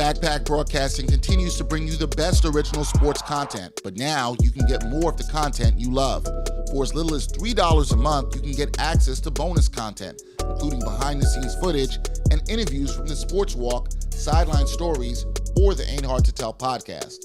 Backpack Broadcasting continues to bring you the best original sports content, but now you can get more of the content you love. For as little as $3 a month, you can get access to bonus content, including behind-the-scenes footage and interviews from the Sports Walk, Sideline Stories, or the Ain't Hard to Tell podcast.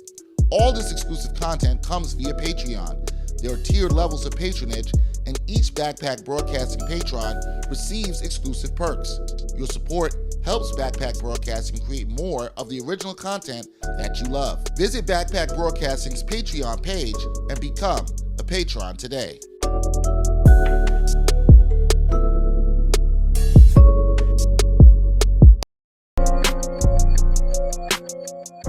All this exclusive content comes via Patreon. There are tiered levels of patronage, and each Backpack Broadcasting patron receives exclusive perks. Your support helps Backpack Broadcasting create more of the original content that you love. Visit Backpack Broadcasting's Patreon page and become a patron today.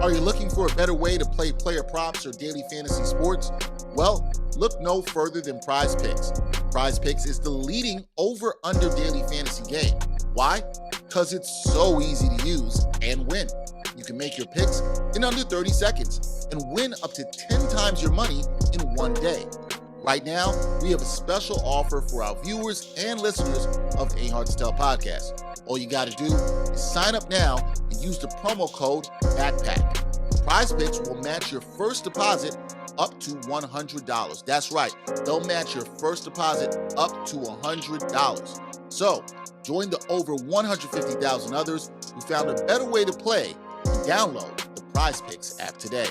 Are you looking for a better way to play player props or daily fantasy sports? Well, look no further than Prize Picks. Prize Picks is the leading over-under daily fantasy game. Why? Because it's so easy to use and win. You can make your picks in under 30 seconds and win up to 10 times your money in one day. Right now, we have a special offer for our viewers and listeners of the Ain't Hard to Tell podcast. All you got to do is sign up now and use the promo code BACKPACK. Prize Picks will match your first deposit up to $100. That's right, they'll match your first deposit up to $100. So, join the over 150,000 others who found a better way to play and download the Prize Picks app today.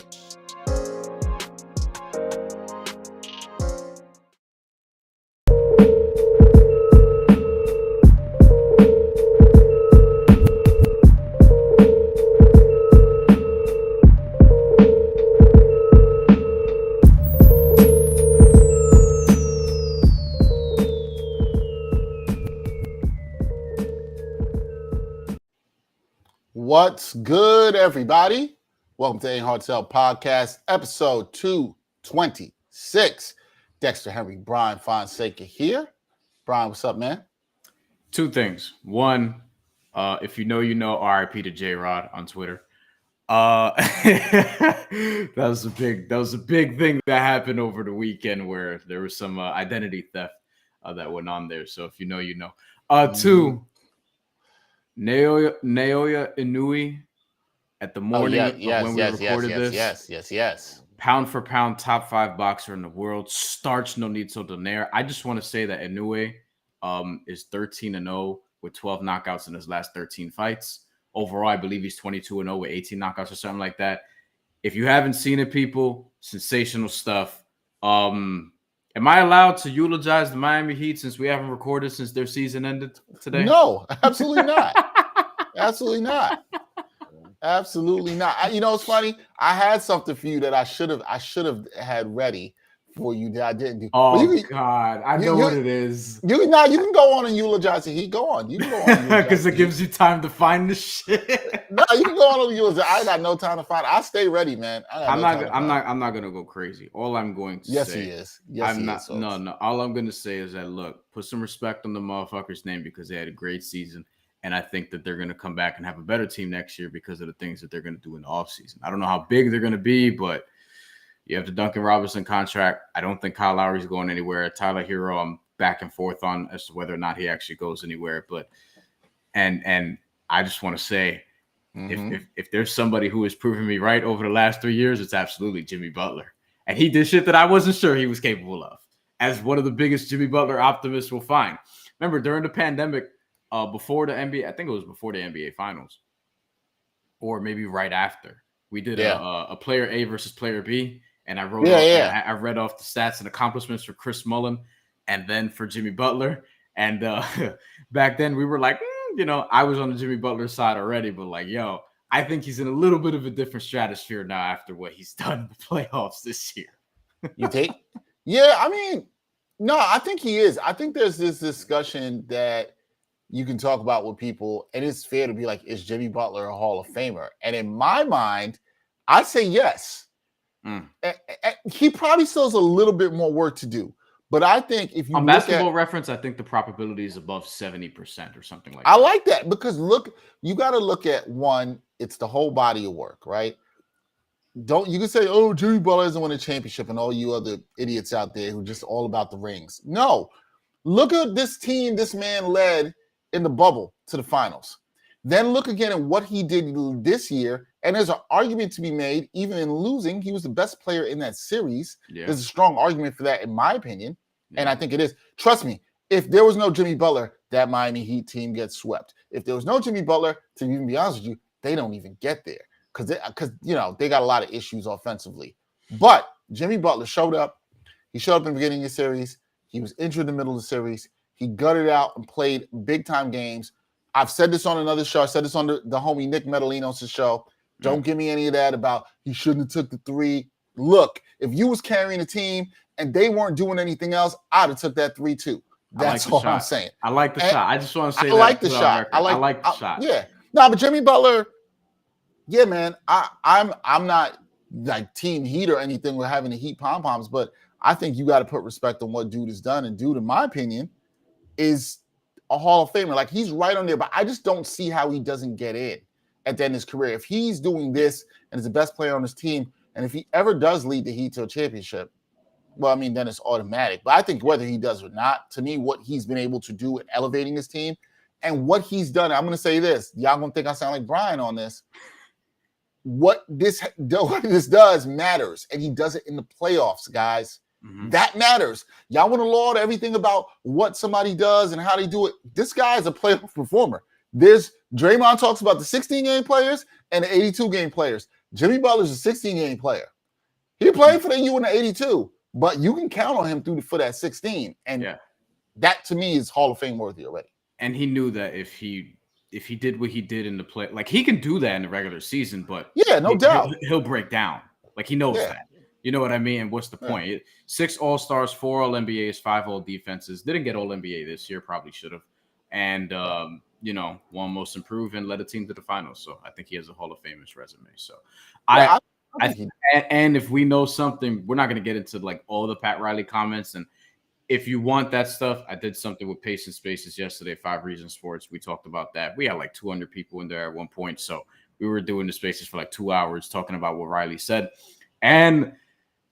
What's good, everybody? Welcome to Ain't Hard to Tell podcast, episode 226. Dexter Henry Bryan Fonseca here. Brian, what's up, man? Two things. One, if you know, RIP to J-Rod on Twitter. That was a big thing that happened over the weekend where there was some identity theft that went on there. So if you know, you know. Two, Naoya Inoue at the morning when we recorded this. Yes. Pound for pound, top 5 boxer in the world. Starch no need so donaire. I just want to say that Inoue is 13-0 with 12 knockouts in his last 13 fights. Overall, I believe he's 22-0 with 18 knockouts or something like that. If you haven't seen it, people, sensational stuff. Am I allowed to eulogize the Miami Heat since we haven't recorded since their season ended today? No, absolutely not. Absolutely not. Absolutely not. You know, it's funny. I had something for you that I should have had ready for you that I didn't do. Oh, God. I know what it is. You can go on and eulogize the Heat. Go on. You can go on. Because it gives you time to find the shit. No, you can go on and eulogize. I got no time to find it. I stay ready, man. I'm not gonna go crazy. All I'm going to say. Yes, he is. Yes, he is. No. All I'm gonna say is that look, put some respect on the motherfucker's name because they had a great season. And I think that they're going to come back and have a better team next year because of the things that they're going to do in the offseason. I don't know how big they're going to be, but you have the Duncan Robinson contract. I don't think Kyle Lowry's going anywhere. Tyler Hero, I'm back and forth on as to whether or not he actually goes anywhere. But and I just want to say, if there's somebody who has proven me right over the last 3 years, it's absolutely Jimmy Butler. And he did shit that I wasn't sure he was capable of, as one of the biggest Jimmy Butler optimists will find. Remember, during the pandemic, before the NBA, I think it was before the NBA Finals, or maybe right after, we did a player A versus player B, and I wrote I read off the stats and accomplishments for Chris Mullin, and then for Jimmy Butler. And back then we were like, I was on the Jimmy Butler side already, but like, yo, I think he's in a little bit of a different stratosphere now after what he's done in the playoffs this year. You think? Yeah, I mean, no, I think he is. I think there's this discussion that you can talk about with people, and it's fair to be like, is Jimmy Butler a Hall of Famer? And in my mind, I say yes. He probably still has a little bit more work to do. But I think if you on Basketball Reference, I think the probability is above 70% or something like that. I like that because you got to look at one, it's the whole body of work, right? You can say, oh, Jimmy Butler hasn't won a championship and all you other idiots out there who are just all about the rings. No. Look at this team this man led in the bubble to the finals. Then look again at what he did this year And there's an argument to be made, even in losing, he was the best player in that series. Yeah. There's a strong argument for that, in my opinion. Yeah. And I think it is. Trust me, if there was no Jimmy Butler, that Miami Heat team gets swept. If there was no Jimmy Butler, to even be honest with you, they don't even get there because they got a lot of issues offensively. But Jimmy Butler showed up. He showed up in the beginning of the series. He was injured in the middle of the series. He gutted out and played big-time games. I've said this on another show. I said this on the homie Nick Medalinos' show. Don't give me any of that about he shouldn't have took the three. Look, if you was carrying a team and they weren't doing anything else, I'd have took that 3 too. That's all I'm saying. I like the shot. I just want to say I like the shot. I like the shot. Yeah. No, but Jimmy Butler, yeah, man. I'm not like team Heat or anything with having the Heat pom-poms, but I think you got to put respect on what dude has done. And dude, in my opinion, is a Hall of Famer. Like, he's right on there, but I just don't see how he doesn't get in at the end of his career. If he's doing this and is the best player on his team, and if he ever does lead the Heat to a championship, well, I mean, then it's automatic. But I think whether he does or not, to me, what he's been able to do in elevating his team and what he's done, I'm going to say this. Y'all going to think I sound like Brian on this. What this does matters, and he does it in the playoffs, guys. Mm-hmm. That matters. Y'all want to laud everything about what somebody does and how they do it. This guy is a playoff performer. Draymond talks about the 16-game players and the 82-game players. Jimmy Butler's a 16-game player. He played for you in the 82, but you can count on him for that 16. And that, to me, is Hall of Fame worthy already. And he knew that if he did what he did in the play, like, he can do that in the regular season, but no doubt he'll break down. Like, he knows that. You know what I mean? And what's the point? 6 All-Stars, 4 All-NBAs, 5 All-Defenses. Didn't get All-NBA this year. Probably should have. And, won Most Improved and led a team to the finals. So I think he has a Hall of Famous resume. So and if we know something, we're not going to get into like all the Pat Riley comments. And if you want that stuff, I did something with Pace and Spaces yesterday, 5 Reasons Sports. We talked about that. We had like 200 people in there at one point. So we were doing the Spaces for like 2 hours talking about what Riley said. And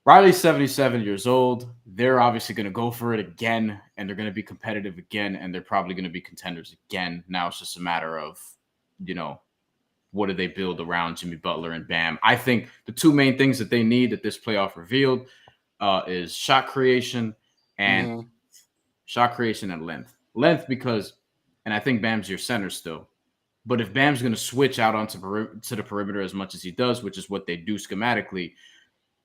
Riley's 77 years old. They're obviously going to go for it again, and they're going to be competitive again, and they're probably going to be contenders again. Now it's just a matter of, what do they build around Jimmy Butler and Bam? I think the 2 main things that they need that this playoff revealed is shot creation and length. Length because, and I think Bam's your center still, but if Bam's going to switch out onto the perimeter as much as he does, which is what they do schematically,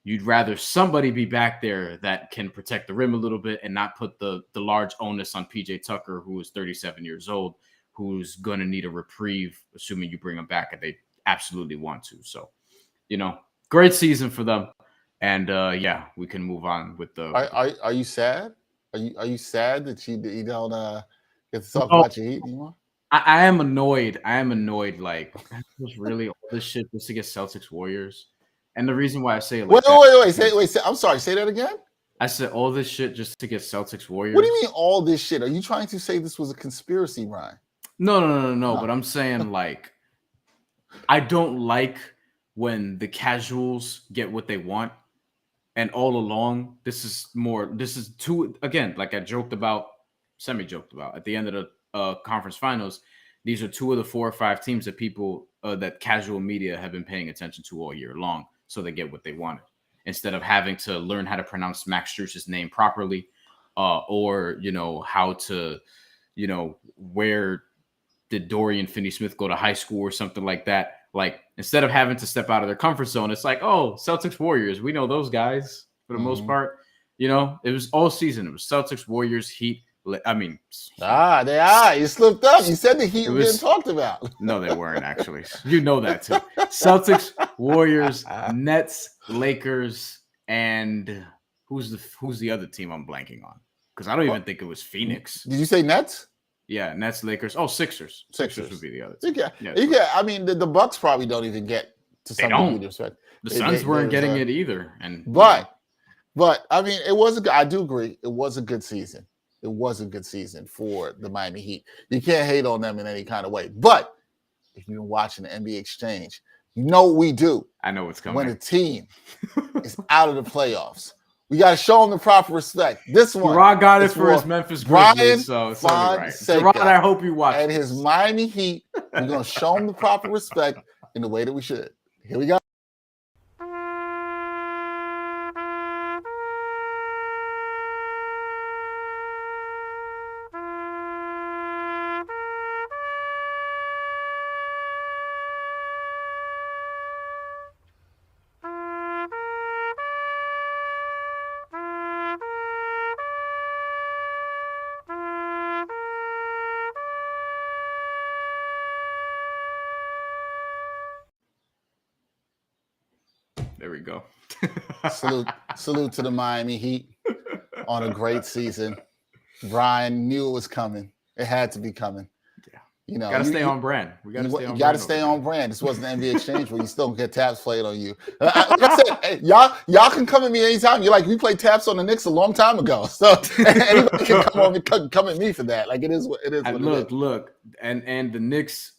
you'd rather somebody be back there that can protect the rim a little bit and not put the large onus on PJ Tucker, who is 37 years old, who's going to need a reprieve, assuming you bring him back and they absolutely want to. So, great season for them. And, we can move on with the... Are you sad? Are you sad that you don't get to talk about your Heat anymore? I am annoyed. Like, was really all this shit just to get Celtics Warriors. And the reason why I say it like wait. I'm sorry. Say that again. I said all this shit just to get Celtics Warriors. What do you mean all this shit? Are you trying to say this was a conspiracy, Ryan? No. But I'm saying, like, I don't like when the casuals get what they want. And all along, this is too, again, like I semi-joked about at the end of the conference finals. These are 2 of the 4 or 5 teams that people, that casual media have been paying attention to all year long. So they get what they wanted instead of having to learn how to pronounce Max Strus's name properly, or how to, where did Dorian Finney-Smith go to high school or something like that. Like, instead of having to step out of their comfort zone, it's like, oh, Celtics Warriors, we know those guys for the most part. It was all season. It was Celtics Warriors, Heat. I mean, they are. You slipped up. You said the Heat were getting talked about. No, they weren't actually. You know that too. Celtics, Warriors, Nets, Lakers, and who's the other team I'm blanking on? Because I don't even think it was Phoenix. Did you say Nets? Yeah, Nets, Lakers. Oh, Sixers. Sixers would be the other team. I mean, the Bucks probably don't even get to some degree respect. The Suns weren't getting it either. But I mean, I do agree. It was a good season. It was a good season for the Miami Heat. You can't hate on them in any kind of way. But if you've been watching the NBA Exchange, you know what we do. I know what's coming. When a team is out of the playoffs, we got to show them the proper respect. This one, Gerard got it for his Memphis Grizzlies, so it's only right. Gerard, I hope you watch. And his Miami Heat, we're going to show them the proper respect in the way that we should. Here we go. There we go. Salute to the Miami Heat on a great season. Brian knew it was coming. It had to be coming. Yeah. You know, gotta stay on brand. We gotta stay on brand. You gotta stay on brand. This wasn't an NBA exchange where you still get taps played on you. Like I said, hey, y'all can come at me anytime. You're like, we played taps on the Knicks a long time ago. So anybody can come at me for that. Like it is what it is. Look, and the Knicks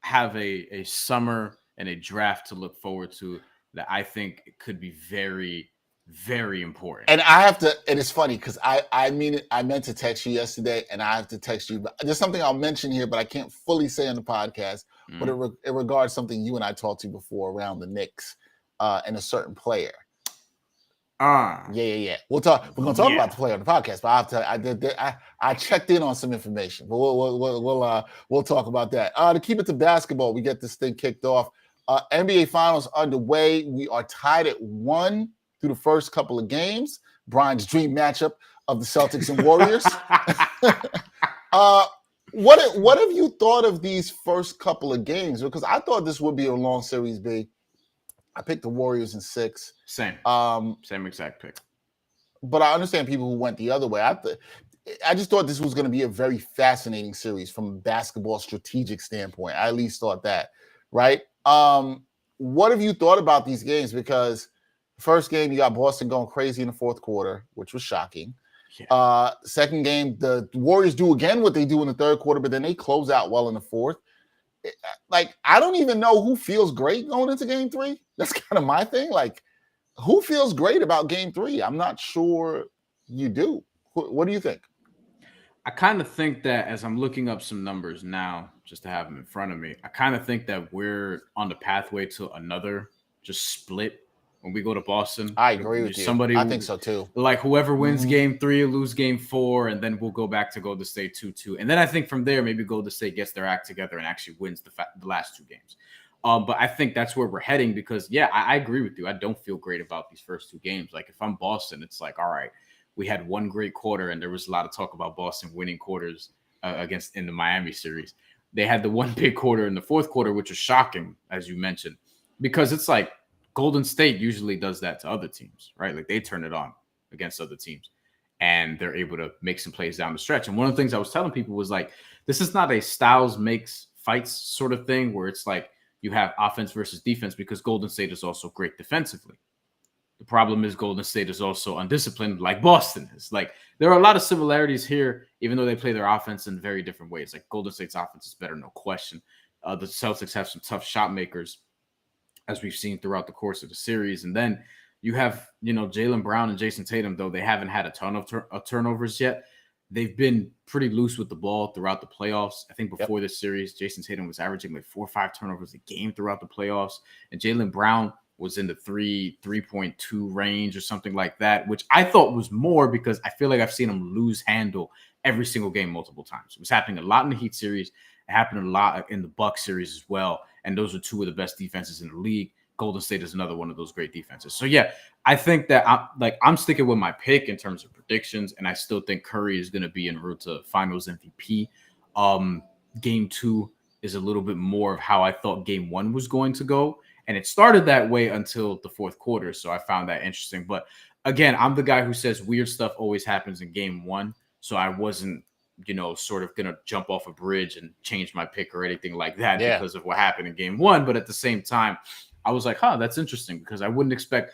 have a summer and a draft to look forward to that I think could be very, very important. And I have to, and it's funny because I meant to text you yesterday and I have to text you. But there's something I'll mention here, but I can't fully say on the podcast. But it regards something you and I talked to before around the Knicks and a certain player. Yeah. We're gonna talk about the player on the podcast, but I checked in on some information. But we'll talk about that. To keep it to basketball, we get this thing kicked off. NBA Finals underway. We are tied at 1 through the first couple of games. Brian's dream matchup of the Celtics and Warriors. What have you thought of these first couple of games? Because I thought this would be a long series, B. I picked the Warriors in 6. Same exact pick. But I understand people who went the other way. I just thought this was going to be a very fascinating series from a basketball strategic standpoint. I at least thought that, right? What have you thought about these games? Because first game, you got Boston going crazy in the fourth quarter, which was shocking. Yeah. Second game, the Warriors do again what they do in the third quarter, but then they close out well in the fourth. Like, I don't even know who feels great going into game 3. That's kind of my thing. Like, who feels great about game 3? I'm not sure you do. What do you think? I kind of think that as I'm looking up some numbers now, just to have them in front of me, I kind of think that we're on the pathway to another just split when we go to Boston. I agree with you. I think so too. Like whoever wins game 3 will lose game 4, and then we'll go back to Golden State 2-2. And then I think from there, maybe Golden State gets their act together and actually wins the last 2 games. But I think that's where we're heading because, yeah, I agree with you. I don't feel great about these first 2 games. Like if I'm Boston, it's like, all right, we had one great quarter, and there was a lot of talk about Boston winning quarters in the Miami series. They had the one big quarter in the fourth quarter, which was shocking, as you mentioned, because it's like Golden State usually does that to other teams, right? Like they turn it on against other teams, and they're able to make some plays down the stretch. And one of the things I was telling people was like, this is not a styles makes fights sort of thing where it's like you have offense versus defense, because Golden State is also great defensively. The problem is Golden State is also undisciplined like Boston is. Like there are a lot of similarities here, even though they play their offense in very different ways. Like Golden State's offense is better, no question. The Celtics have some tough shot makers, as we've seen throughout the course of the series. And then you have, Jaylen Brown and Jason Tatum, though they haven't had a ton of turnovers yet. They've been pretty loose with the ball throughout the playoffs. I think before this series, Jason Tatum was averaging like 4 or 5 turnovers a game throughout the playoffs. And Jaylen Brown was in the 3.2 range or something like that, which I thought was more because I feel like I've seen him lose handle every single game multiple times. It was happening a lot in the Heat series. It happened a lot in the Bucks series as well. And those are 2 of the best defenses in the league. Golden State is another one of those great defenses. So, yeah, I think that I'm sticking with my pick in terms of predictions, and I still think Curry is going to be en route to Finals MVP. Game 2 is a little bit more of how I thought Game 1 was going to go, and it started that way until the fourth quarter, so I found that interesting. But, again, I'm the guy who says weird stuff always happens in Game 1, so I wasn't sort of going to jump off a bridge and change my pick or anything like that because of what happened in Game 1. But at the same time, I was like, that's interesting because I wouldn't expect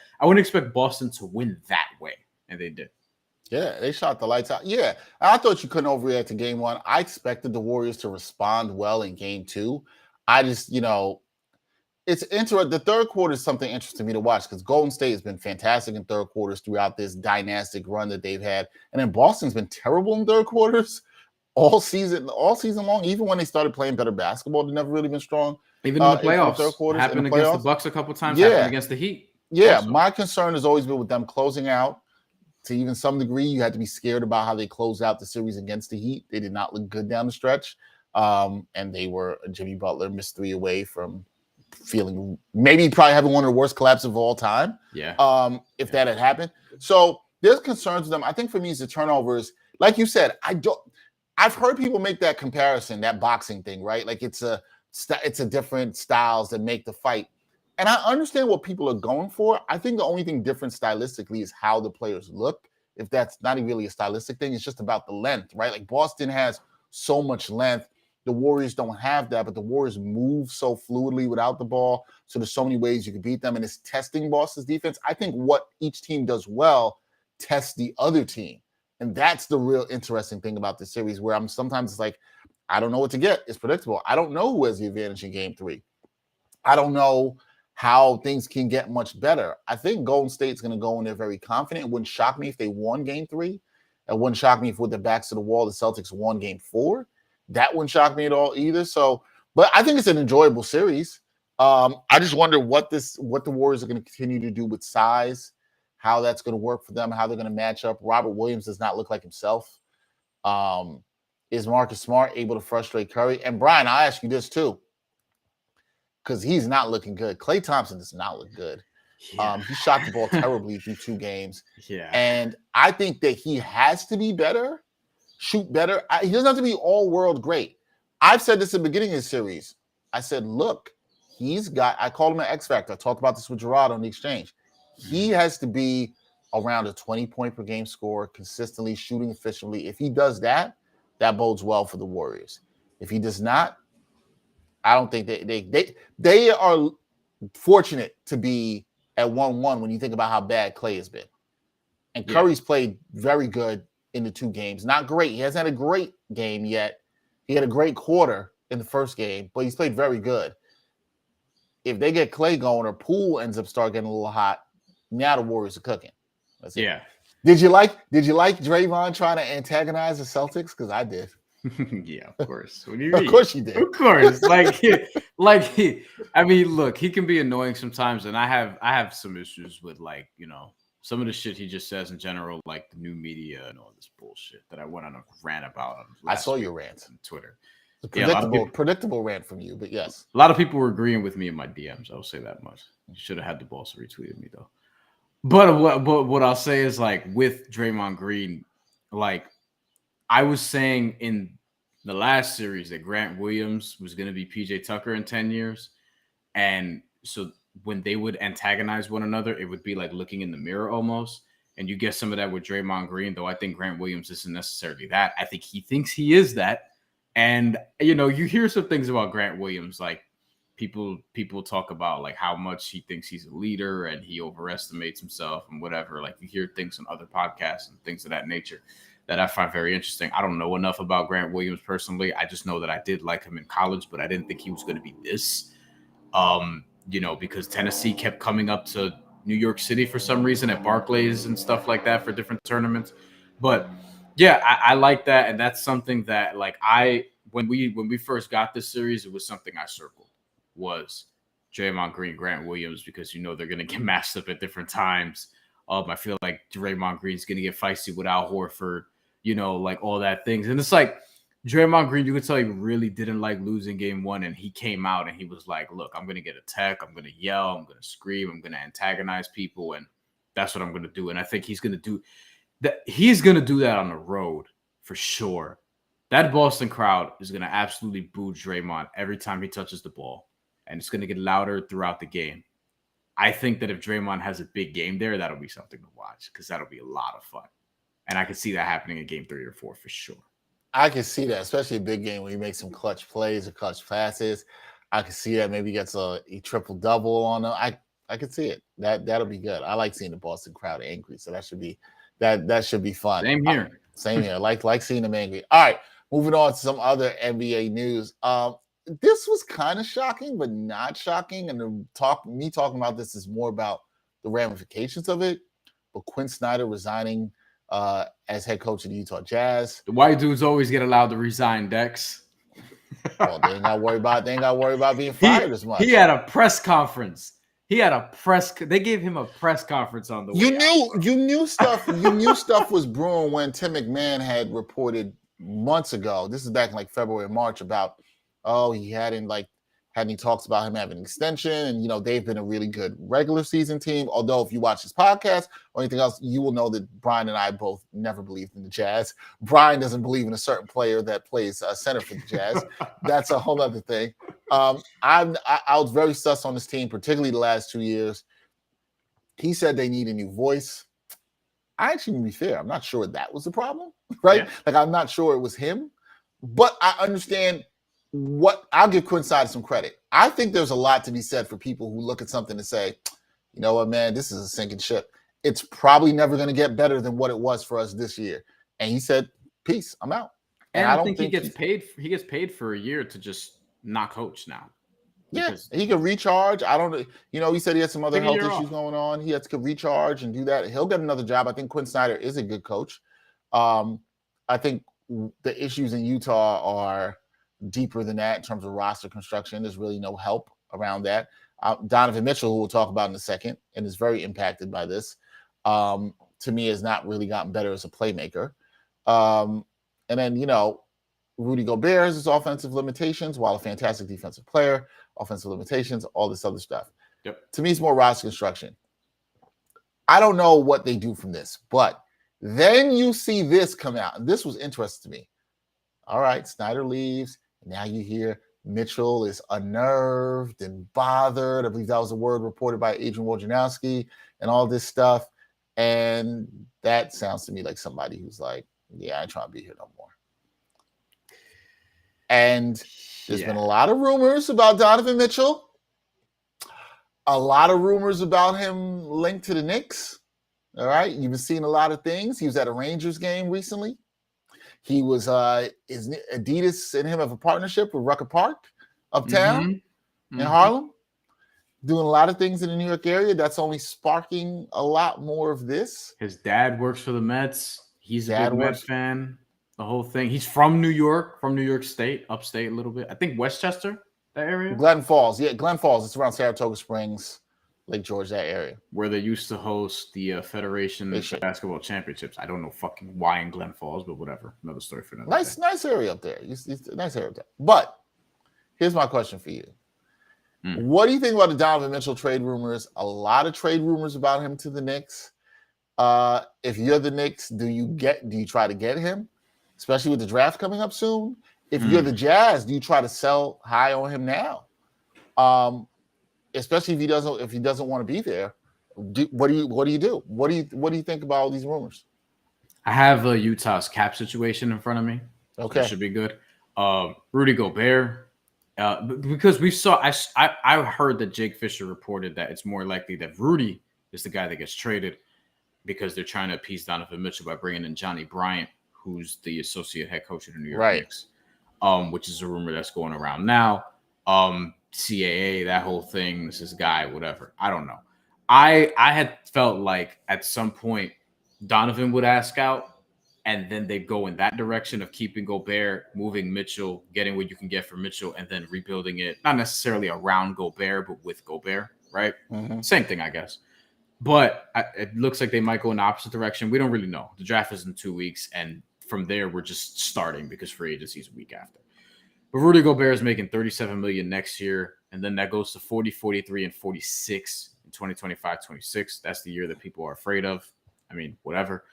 Boston to win that way. And they did. Yeah, they shot the lights out. Yeah, I thought you couldn't overreact to Game 1. I expected the Warriors to respond well in Game 2. I just, it's interesting. The third quarter is something interesting to me to watch because Golden State has been fantastic in third quarters throughout this dynastic run that they've had. And then Boston's been terrible in third quarters all season long. Even when they started playing better basketball, they've never really been strong. Even in the For playoffs, third quarters, happened in the against the playoffs. Bucks a couple times. Yeah. Happened against the Heat. Yeah, also. My concern has always been with them closing out. To even some degree, you had to be scared about how they closed out the series against the Heat. They did not look good down the stretch. And they were Jimmy Butler missed 3 away from feeling maybe probably having one of the worst collapses of all time. Yeah. If that had happened. So there's concerns with them. I think for me, it's the turnovers. Like you said, I've heard people make that comparison, that boxing thing, right? Like it's a different styles that make the fight. And I understand what people are going for. I think the only thing different stylistically is how the players look. If that's not really a stylistic thing, it's just about the length, right? Like Boston has so much length. The Warriors don't have that, but the Warriors move so fluidly without the ball. So there's so many ways you can beat them. And it's testing Boston's defense. I think what each team does well tests the other team. And that's the real interesting thing about this series, where I'm sometimes it's like, I don't know what to get. It's predictable. I don't know who has the advantage in game 3. I don't know how things can get much better. I think Golden State's going to go in there very confident. It wouldn't shock me if they won game 3. It wouldn't shock me if with their backs to the wall, the Celtics won game 4. That wouldn't shock me at all either. So, but I think it's an enjoyable series. I just wonder what the Warriors are going to continue to do with size, how that's going to work for them, how they're going to match up. Robert Williams does not look like himself. Is Marcus Smart able to frustrate Curry? And Brian, I'll ask you this too, because he's not looking good. Klay Thompson does not look good. Yeah. He shot the ball terribly through 2 games. Yeah. And I think that he has to be better, shoot better. He doesn't have to be all-world great. I've said this at the beginning of the series. I said, look, I called him an X Factor. I talked about this with Gerard on the exchange. He has to be around a 20-point per game score, consistently shooting efficiently. If he does that, that bodes well for the Warriors. If he does not, I don't think they are fortunate to be at 1-1 when you think about how bad Klay has been. And Curry's played very good in the 2 games. Not great. He hasn't had a great game yet. He had a great quarter in the first game, but he's played very good. If they get Klay going or Poole ends up start getting a little hot, now the Warriors are cooking. That's it. Yeah. Did you like Draymond trying to antagonize the Celtics? Because I did. Yeah, of course. What do you mean? Of course you did. Of course. I mean, look, he can be annoying sometimes, and I have some issues with some of the shit he just says in general, like the new media and all this bullshit that I went on a rant about. I saw your rant on Twitter. Predictable rant from you, but yes. A lot of people were agreeing with me in my DMs. I will say that much. You should have had the balls to retweet me though. But what I'll say is with Draymond Green, I was saying in the last series that Grant Williams was going to be PJ Tucker in 10 years. And so when they would antagonize one another, it would be like looking in the mirror almost. And you get some of that with Draymond Green, though I think Grant Williams isn't necessarily that. I think he thinks he is that. And, you hear some things about Grant Williams, like people talk about how much he thinks he's a leader and he overestimates himself and whatever. You hear things on other podcasts and things of that nature that I find very interesting. I don't know enough about Grant Williams personally. I just know that I did like him in college, but I didn't think he was going to be this, because Tennessee kept coming up to New York City for some reason at Barclays and stuff like that for different tournaments. But yeah, I like that. And that's something that when we first got this series, it was something I circled was Draymond Green, Grant Williams, because they're going to get matched up at different times. I feel like Draymond Green's going to get feisty with Al Horford, all that things. And it's Draymond Green, you could tell he really didn't like losing game 1. And he came out and he was like, look, I'm going to get a tech. I'm going to yell. I'm going to scream. I'm going to antagonize people. And that's what I'm going to do. And I think he's going to do that. He's going to do that on the road for sure. That Boston crowd is going to absolutely boo Draymond every time he touches the ball. And it's going to get louder throughout the game. I think that if Draymond has a big game there, that'll be something to watch because that'll be a lot of fun. And I can see that happening in game 3 or 4 for sure. I can see that, especially a big game when he makes some clutch plays or clutch passes. I can see that maybe he gets a triple-double on them. I can see it. That'll be good. I like seeing the Boston crowd angry, so that should be fun. Same here. Same here. Like seeing them angry. All right, moving on to some other NBA news. This was kind of shocking, but not shocking. And me talking about this is more about the ramifications of it. But Quinn Snyder resigning as head coach of the Utah Jazz. The white dudes always get allowed to resign, Dex. Well, they ain't got to worry about being fired as much. He had a press conference. They gave him a press conference on the way out. You knew stuff was brewing when Tim McMahon had reported months ago. This is back in like February or March about, he hadn't any talks about him having an extension. And, they've been a really good regular season team. Although if you watch this podcast or anything else, you will know that Brian and I both never believed in the Jazz. Brian doesn't believe in a certain player that plays center for the Jazz. That's a whole other thing. I was very sus on this team, particularly the last 2 years. He said they need a new voice. I actually, to be fair, I'm not sure that was the problem, right? Yeah. Like, I'm not sure it was him. But I understand I'll give Quinn Snyder some credit. I think there's a lot to be said for people who look at something and say, you know what, man, this is a sinking ship. It's probably never going to get better than what it was for us this year. And he said, peace, I'm out. And I don't think he gets paid. He gets paid for a year to just not coach now. Yeah, he could recharge. I don't, he said he had some other health issues going on. He had to recharge and do that. He'll get another job. I think Quinn Snyder is a good coach. I think the issues in Utah are deeper than that in terms of roster construction. There's really no help around that. Donovan Mitchell, who we'll talk about in a second, and is very impacted by this, to me has not really gotten better as a playmaker. And then, Rudy Gobert has his offensive limitations, while a fantastic defensive player, offensive limitations, all this other stuff. Yep. To me, it's more roster construction. I don't know what they do from this, but then you see this come out, and this was interesting to me. All right, Snyder leaves. Now you hear Mitchell is unnerved and bothered. I believe that was a word reported by Adrian Wojnarowski and all this stuff. And that sounds to me like somebody who's like, yeah, I ain't trying to be here no more. And there's been a lot of rumors about Donovan Mitchell. A lot of rumors about him linked to the Knicks. All right. You've been seeing a lot of things. He was at a Rangers game recently. He was Adidas and him have a partnership with Rucker Park uptown in Harlem, doing a lot of things in the New York area. That's only sparking a lot more of this. His dad works for the Mets. He's a big Mets fan. The whole thing. He's from New York State, upstate a little bit. I think Westchester, that area. Glens Falls. Yeah, Glens Falls. It's around Saratoga Springs, Lake George, that area. Where they used to host the Federation Basketball Championships. I don't know fucking why in Glen Falls, but whatever. Another story for another day. Nice area up there. Nice area up there. But here's my question for you. What do you think about the Donovan Mitchell trade rumors? A lot of trade rumors about him to the Knicks. If you're the Knicks, do you try to get him? Especially with the draft coming up soon. If you're the Jazz, do you try to sell high on him now? Especially if he doesn't want to be there. What do you do? What do you think about all these rumors? I have Utah's cap situation in front of me. Okay, so that should be good. Rudy Gobert, because I heard that Jake Fisher reported that it's more likely that Rudy is the guy that gets traded because they're trying to appease Donovan Mitchell by bringing in Johnny Bryant, who's the associate head coach of the New York Knicks, which is a rumor that's going around now. CAA, that whole thing, this is guy, whatever. I don't know. I had felt like at some point Donovan would ask out, and then they'd go in that direction of keeping Gobert, moving Mitchell, getting what you can get for Mitchell, and then rebuilding it, not necessarily around Gobert, but with Gobert, right? Same thing, I guess. But it looks like they might go in the opposite direction. We don't really know. The draft is in 2 weeks, and from there, we're just starting because free agency is a week after. But Rudy Gobert is making $37 million next year, and then that goes to 40, 43, and 46 in 2025-26. That's the year that people are afraid of. I mean, whatever.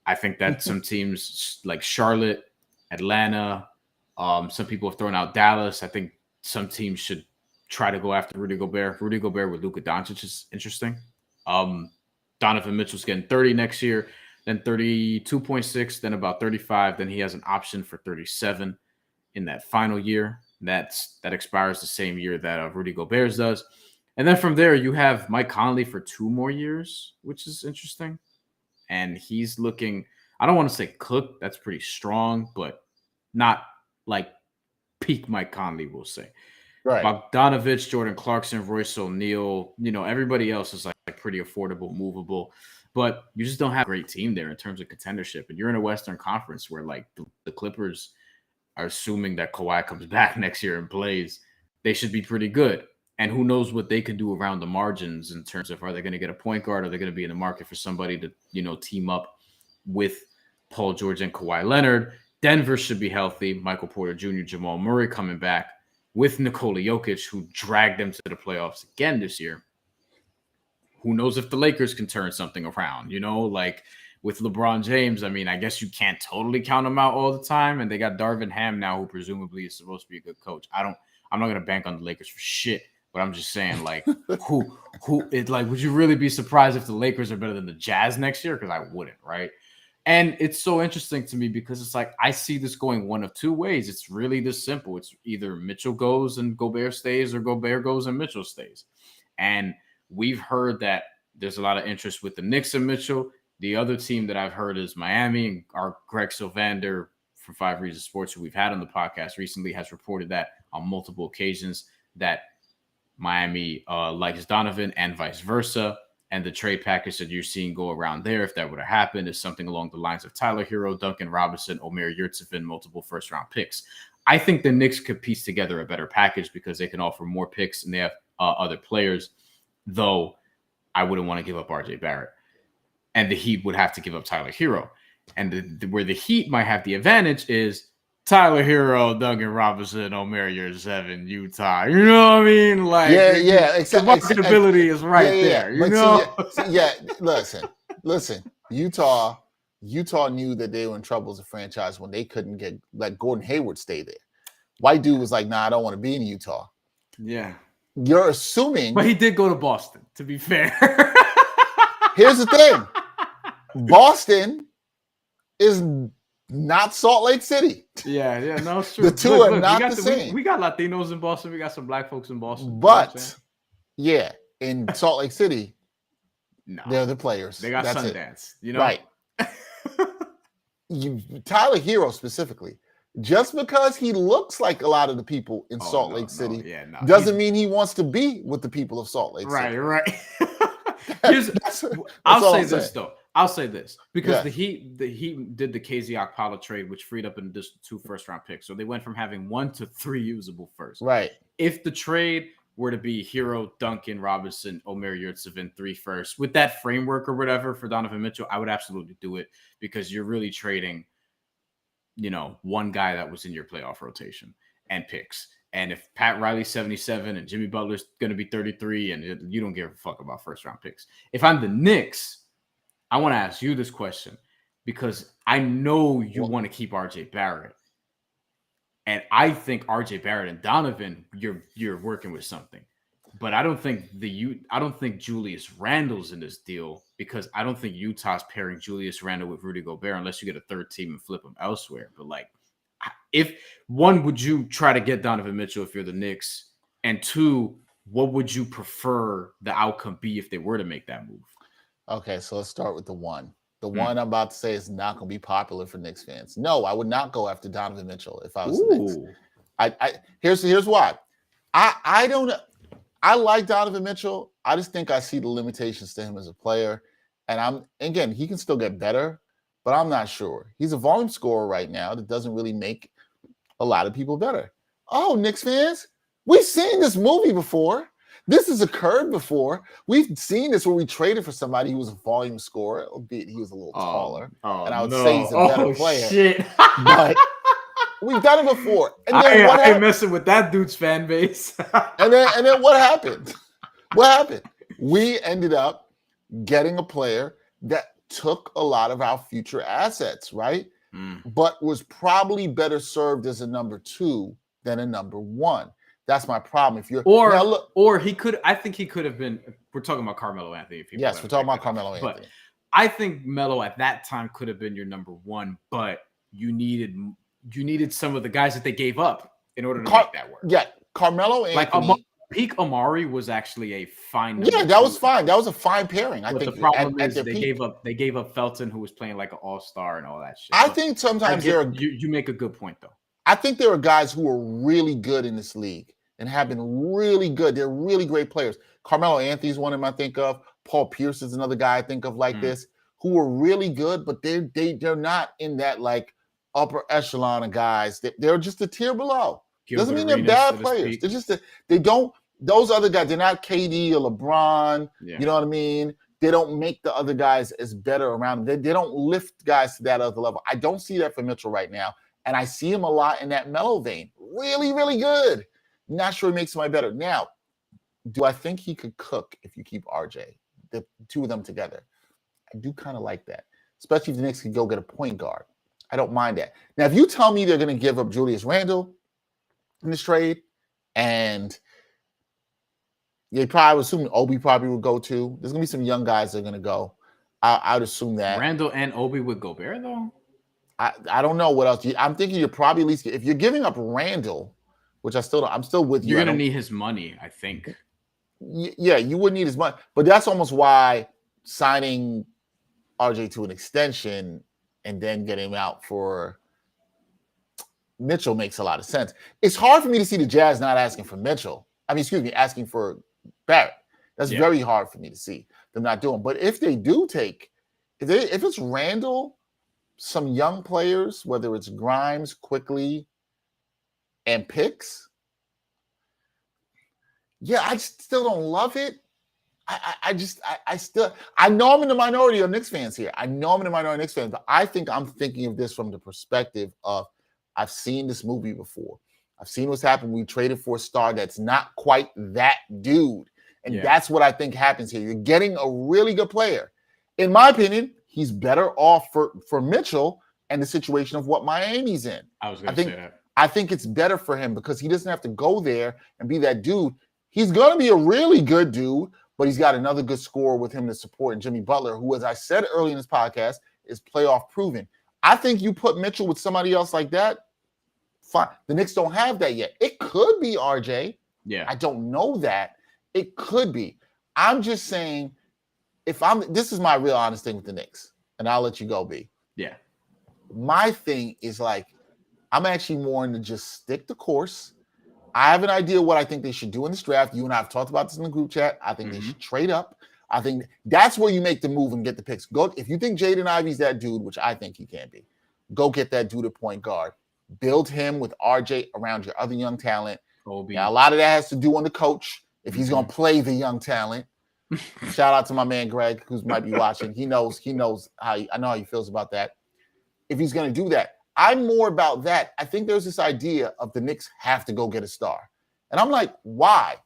I think that some teams like Charlotte, Atlanta, some people have thrown out Dallas. I think some teams should try to go after Rudy Gobert. Rudy Gobert with Luka Doncic is interesting. Donovan Mitchell's getting 30 next year, then 32.6, then about 35. Then he has an option for 37 in that final year. That expires the same year that Rudy Gobert's does. And then from there, you have Mike Conley for 2 more years, which is interesting. And he's looking, I don't want to say cooked. That's pretty strong, but not like peak Mike Conley, we'll say. Right. Bogdanovich, Jordan Clarkson, Royce O'Neal, everybody else is like pretty affordable, movable. but you just don't have a great team there in terms of contendership. And you're in a Western Conference where like the Clippers are assuming that Kawhi comes back next year and plays. They should be pretty good. And who knows what they can do around the margins in terms of, are they going to get a point guard? Are they going to be in the market for somebody to, team up with Paul George and Kawhi Leonard? Denver should be healthy. Michael Porter Jr., Jamal Murray coming back with Nikola Jokic, who dragged them to the playoffs again this year. Who knows if the Lakers can turn something around, like with LeBron James. I mean, I guess you can't totally count him out all the time. And they got Darvin Ham now, who presumably is supposed to be a good coach. I'm not going to bank on the Lakers for shit. But I'm just saying, like, would you really be surprised if the Lakers are better than the Jazz next year? Because I wouldn't, right? And it's so interesting to me because it's like, I see this going one of two ways. It's really this simple. It's either Mitchell goes and Gobert stays, or Gobert goes and Mitchell stays. And we've heard that there's a lot of interest with the Knicks and Mitchell. The other team that I've heard is Miami, and our Greg Sylvander from 5 Reasons Sports, who we've had on the podcast recently, has reported that on multiple occasions that Miami likes Donovan and vice versa. And the trade package that you're seeing go around there, if that would have happened, is something along the lines of Tyler Hero, Duncan Robinson, Omer Yurtseven, multiple first-round picks. I think the Knicks could piece together a better package because they can offer more picks and they have other players, though I wouldn't want to give up RJ Barrett. And the Heat would have to give up Tyler Hero. And where the Heat might have the advantage is Tyler Hero, Duncan Robinson, Omer Yurtseven, Utah. You know what I mean? Like, exactly. The marketability is right there. You know? Listen. Utah knew that they were in trouble as a franchise when they couldn't let Gordon Hayward stay there. White dude was like, "Nah, I don't want to be in Utah." Yeah. You're assuming, but he did go to Boston. To be fair, here's the thing: Boston is not Salt Lake City. Yeah, no, it's true. The two are not the same. We got Latinos in Boston. We got some black folks in Boston. But, in Salt Lake City, no, they're the players. They got Sundance, Right. Tyler Hero specifically, just because he looks like a lot of the people in Salt Lake City doesn't mean he wants to be with the people of Salt Lake City. Right. I'll say this because the Heat did the KZ Okpala trade, which freed up an additional 2 first-round picks. So they went from having 1 to 3 usable first. Right. If the trade were to be Hero, Duncan Robinson, Omer Yurtseven, 3 firsts, with that framework or whatever for Donovan Mitchell, I would absolutely do it because you're really trading, one guy that was in your playoff rotation and picks. And if Pat Riley's 77 and Jimmy Butler's going to be 33 and you don't give a fuck about first-round picks. If I'm the Knicks, I want to ask you this question because I know you want to keep RJ Barrett. And I think RJ Barrett and Donovan, you're working with something. But I don't think Julius Randle's in this deal because I don't think Utah's pairing Julius Randle with Rudy Gobert unless you get a third team and flip them elsewhere. But like, if one, would you try to get Donovan Mitchell if you're the Knicks? And 2, what would you prefer the outcome be if they were to make that move? Okay, so let's start with the one. The one I'm about to say is not going to be popular for Knicks fans. No, I would not go after Donovan Mitchell if I was the Knicks. Here's why. I like Donovan Mitchell. I just think I see the limitations to him as a player. And he can still get better, but I'm not sure. He's a volume scorer right now that doesn't really make a lot of people better. Oh, Knicks fans, we've seen this movie before. This has occurred before. We've seen this where we traded for somebody who was a volume scorer, albeit he was a little taller. And I would say he's a better player. Shit. But we've done it before. And then I ain't messing with that dude's fan base. and then what happened? What happened? We ended up getting a player that took a lot of our future assets, right? But was probably better served as a number 2 than a number 1. That's my problem. If you're I think he could have been. We're talking about Carmelo Anthony. Yes, we're talking about Carmelo Anthony. But I think Melo at that time could have been your number 1, but you needed some of the guys that they gave up in order to make that work. Yeah, Carmelo Anthony. Peak Amari was actually a fine. Yeah, that was fine. That was a fine pairing. I think the problem is they gave up Felton, who was playing like an all-star and all that shit. I think sometimes you make a good point though. I think there are guys who are really good in this league and have been really good. They're really great players. Carmelo Anthony's one of them I think of. Paul Pierce is another guy I think of like this, who are really good, but they're not in that like upper echelon of guys. They're just a tier below. Doesn't mean they're bad players. They're just those other guys, they're not KD or LeBron. Yeah. You know what I mean? They don't make the other guys as better around them. They don't lift guys to that other level. I don't see that for Mitchell right now. And I see him a lot in that Melo vein. Really, really good. Not sure he makes somebody better. Now, do I think he could cook if you keep RJ? The two of them together. I do kind of like that. Especially if the Knicks could go get a point guard. I don't mind that. Now, if you tell me they're going to give up Julius Randle in this trade, and they probably would assume Obi probably would go too. There's going to be some young guys that are going to go. I would assume that. Randle and Obi with Gobert, though? I don't know what else. I'm thinking you're probably at least, if you're giving up Randle, which I'm still with you. You're going to need his money, I think. Yeah, you would need his money. But that's almost why signing RJ to an extension and then getting him out for Mitchell makes a lot of sense. It's hard for me to see the Jazz not asking for Mitchell. Asking for Barrett. That's very hard for me to see them not doing. But if they do take, if it's Randle, some young players, whether it's Grimes, Quickly, and picks, I still don't love it. I know I'm in the minority of Knicks fans here. I know I'm in the minority of Knicks fans, but I think I'm thinking of this from the perspective of I've seen this movie before. I've seen what's happened. We traded for a star that's not quite that dude. And that's what I think happens here. You're getting a really good player. In my opinion, he's better off for Mitchell and the situation of what Miami's in. I was going to say that. I think it's better for him because he doesn't have to go there and be that dude. He's going to be a really good dude, but he's got another good scorer with him to support, and Jimmy Butler, who, as I said early in this podcast, is playoff proven. I think you put Mitchell with somebody else like that, fine. The Knicks don't have that yet. It could be RJ. Yeah. I don't know that. It could be. I'm just saying, this is my real honest thing with the Knicks, and I'll let you go, B. Yeah. My thing is like, I'm actually more into just stick the course. I have an idea what I think they should do in this draft. You and I have talked about this in the group chat. I think they should trade up. I think that's where you make the move and get the picks. Go if you think Jaden Ivey's that dude, which I think he can be. Go get that dude at point guard. Build him with RJ around your other young talent. Now, a lot of that has to do on the coach if he's going to play the young talent. Shout out to my man Greg, who might be watching. He knows how I know how he feels about that. If he's going to do that, I'm more about that. I think there's this idea of the Knicks have to go get a star. And I'm like, why?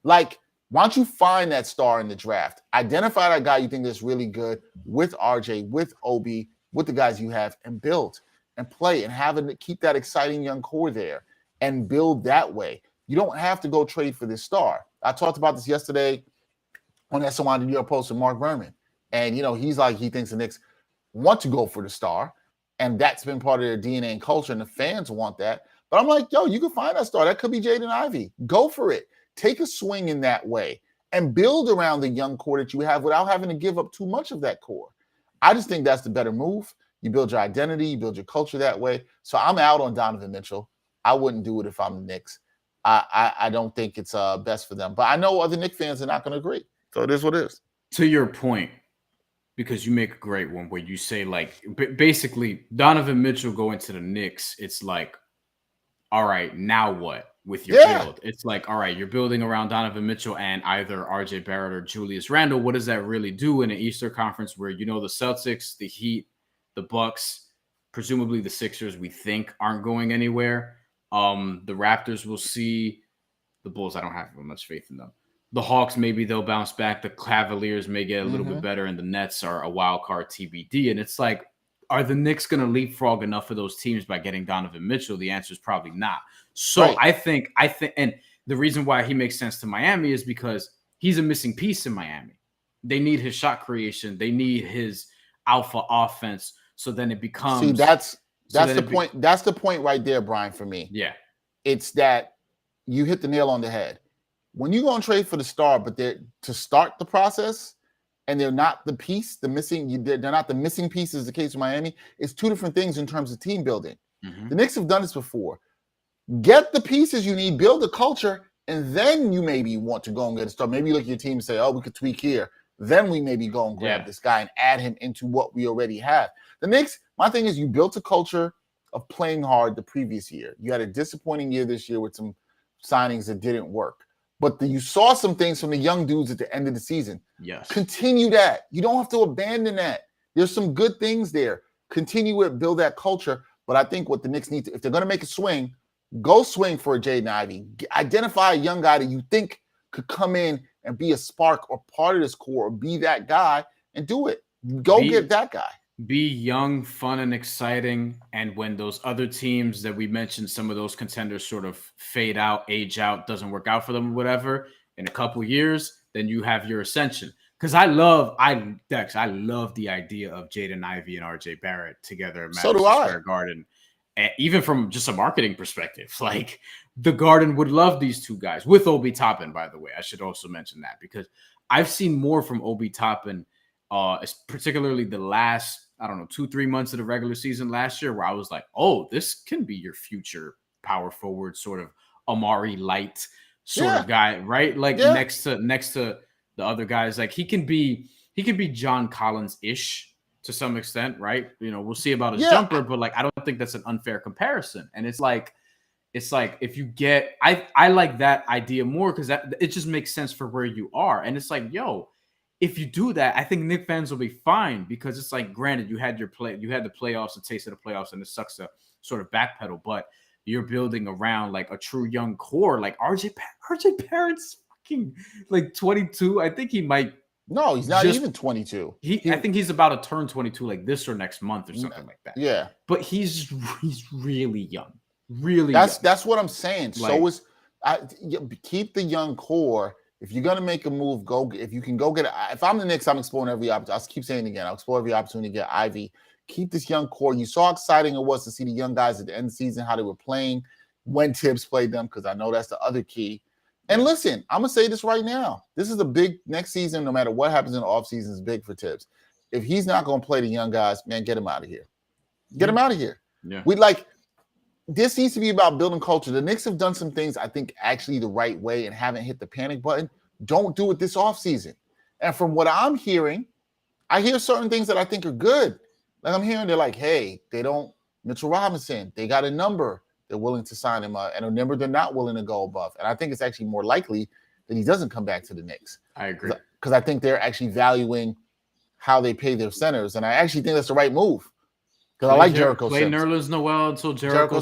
Like, why don't you find that star in the draft? Identify that guy you think is really good with RJ, with Obi, with the guys you have, and build and play and keep that exciting young core there and build that way. You don't have to go trade for this star. I talked about this yesterday on SOY New York Post with Mark Berman. And, he's like, he thinks the Knicks want to go for the star. And that's been part of their DNA and culture, and the fans want that. But I'm like, you can find that star. That could be Jaden Ivey. Go for it. Take a swing in that way and build around the young core that you have without having to give up too much of that core. I just think that's the better move. You build your identity, you build your culture that way. So I'm out on Donovan Mitchell. I wouldn't do it if I'm the Knicks. I don't think it's best for them. But I know other Knicks fans are not going to agree. So it is what it is. To your point, because you make a great one where you say, like, basically, Donovan Mitchell going to the Knicks, it's like, all right, now what with your build? It's like, all right, you're building around Donovan Mitchell and either RJ Barrett or Julius Randle. What does that really do in an Eastern Conference where, the Celtics, the Heat, the Bucks, presumably the Sixers, we think aren't going anywhere. The Raptors will see. The Bulls, I don't have much faith in them. The Hawks, maybe they'll bounce back. The Cavaliers may get a little bit better, and the Nets are a wild card TBD. And it's like, are the Knicks going to leapfrog enough of those teams by getting Donovan Mitchell? The answer is probably not. So I think, and the reason why he makes sense to Miami is because he's a missing piece in Miami. They need his shot creation. They need his alpha offense. So then it becomes. See, that's the point. That's the point right there, Brian, for me. Yeah. It's that you hit the nail on the head. When you go and trade for the star, but they're to start the process, and they're not the piece, they're not the missing piece is the case with Miami. It's two different things in terms of team building. The Knicks have done this before. Get the pieces you need, build the culture, and then you maybe want to go and get a star. Maybe you look at your team and say, we could tweak here. then we maybe go and grab this guy and add him into what we already have. The Knicks, my thing is you built a culture of playing hard the previous year. You had a disappointing year this year with some signings that didn't work. But you saw some things from the young dudes at the end of the season. Yes. Continue that. You don't have to abandon that. There's some good things there. Continue it, build that culture. But I think what the Knicks need to, if they're going to make a swing, go swing for a Jaden Ivey. Identify a young guy that you think could come in and be a spark or part of this core or be that guy and do it. Get that guy. Be young, fun, and exciting. And when those other teams that we mentioned, some of those contenders sort of fade out, age out, doesn't work out for them or whatever, in a couple years, then you have your ascension. Because I love the idea of Jaden Ivey and RJ Barrett together at Madison Square Garden. And even from just a marketing perspective, like the Garden would love these two guys with Obi Toppin, by the way. I should also mention that because I've seen more from Obi Toppin, particularly the last, 2-3 months of the regular season last year, where I was like, oh, this can be your future power forward, sort of Amari Light sort of guy, right? Like next to the other guys, like he can be John Collins-ish to some extent, right? We'll see about his jumper, but like I don't think that's an unfair comparison. And it's like if you get, I like that idea more because it just makes sense for where you are. And it's like, yo, if you do that, I think Knicks fans will be fine because it's like, granted, you had the playoffs, the taste of the playoffs, and it sucks to sort of backpedal, but you're building around like a true young core. Like RJ Barrett's fucking like 22. I think he might. No, he's not even 22. I think he's about to turn 22 like this or next month or something like that. Yeah. But he's really young. Really young. That's what I'm saying. Like, keep the young core. If you're going to make a move, if you can go get it. If I'm the Knicks, I'm exploring every opportunity. I'll keep saying it again. I'll explore every opportunity to get Ivy. Keep this young core. You saw how exciting it was to see the young guys at the end of the season, how they were playing when Tibbs played them, because I know that's the other key. And listen, I'm going to say this right now. This is a big next season, no matter what happens in the offseason, is big for Tibbs. If he's not going to play the young guys, man, get him out of here. Get him out of here. Yeah. This needs to be about building culture. The Knicks have done some things, I think, actually the right way and haven't hit the panic button. Don't do it this offseason. And from what I'm hearing, I hear certain things that I think are good. Like I'm hearing they're like, hey, Mitchell Robinson, they got a number. They're willing to sign him and a number they're not willing to go above. And I think it's actually more likely that he doesn't come back to the Knicks. I agree. Because I think they're actually valuing how they pay their centers. And I actually think that's the right move. Because I like Jericho Sims. Play Nerlens Noel until Jericho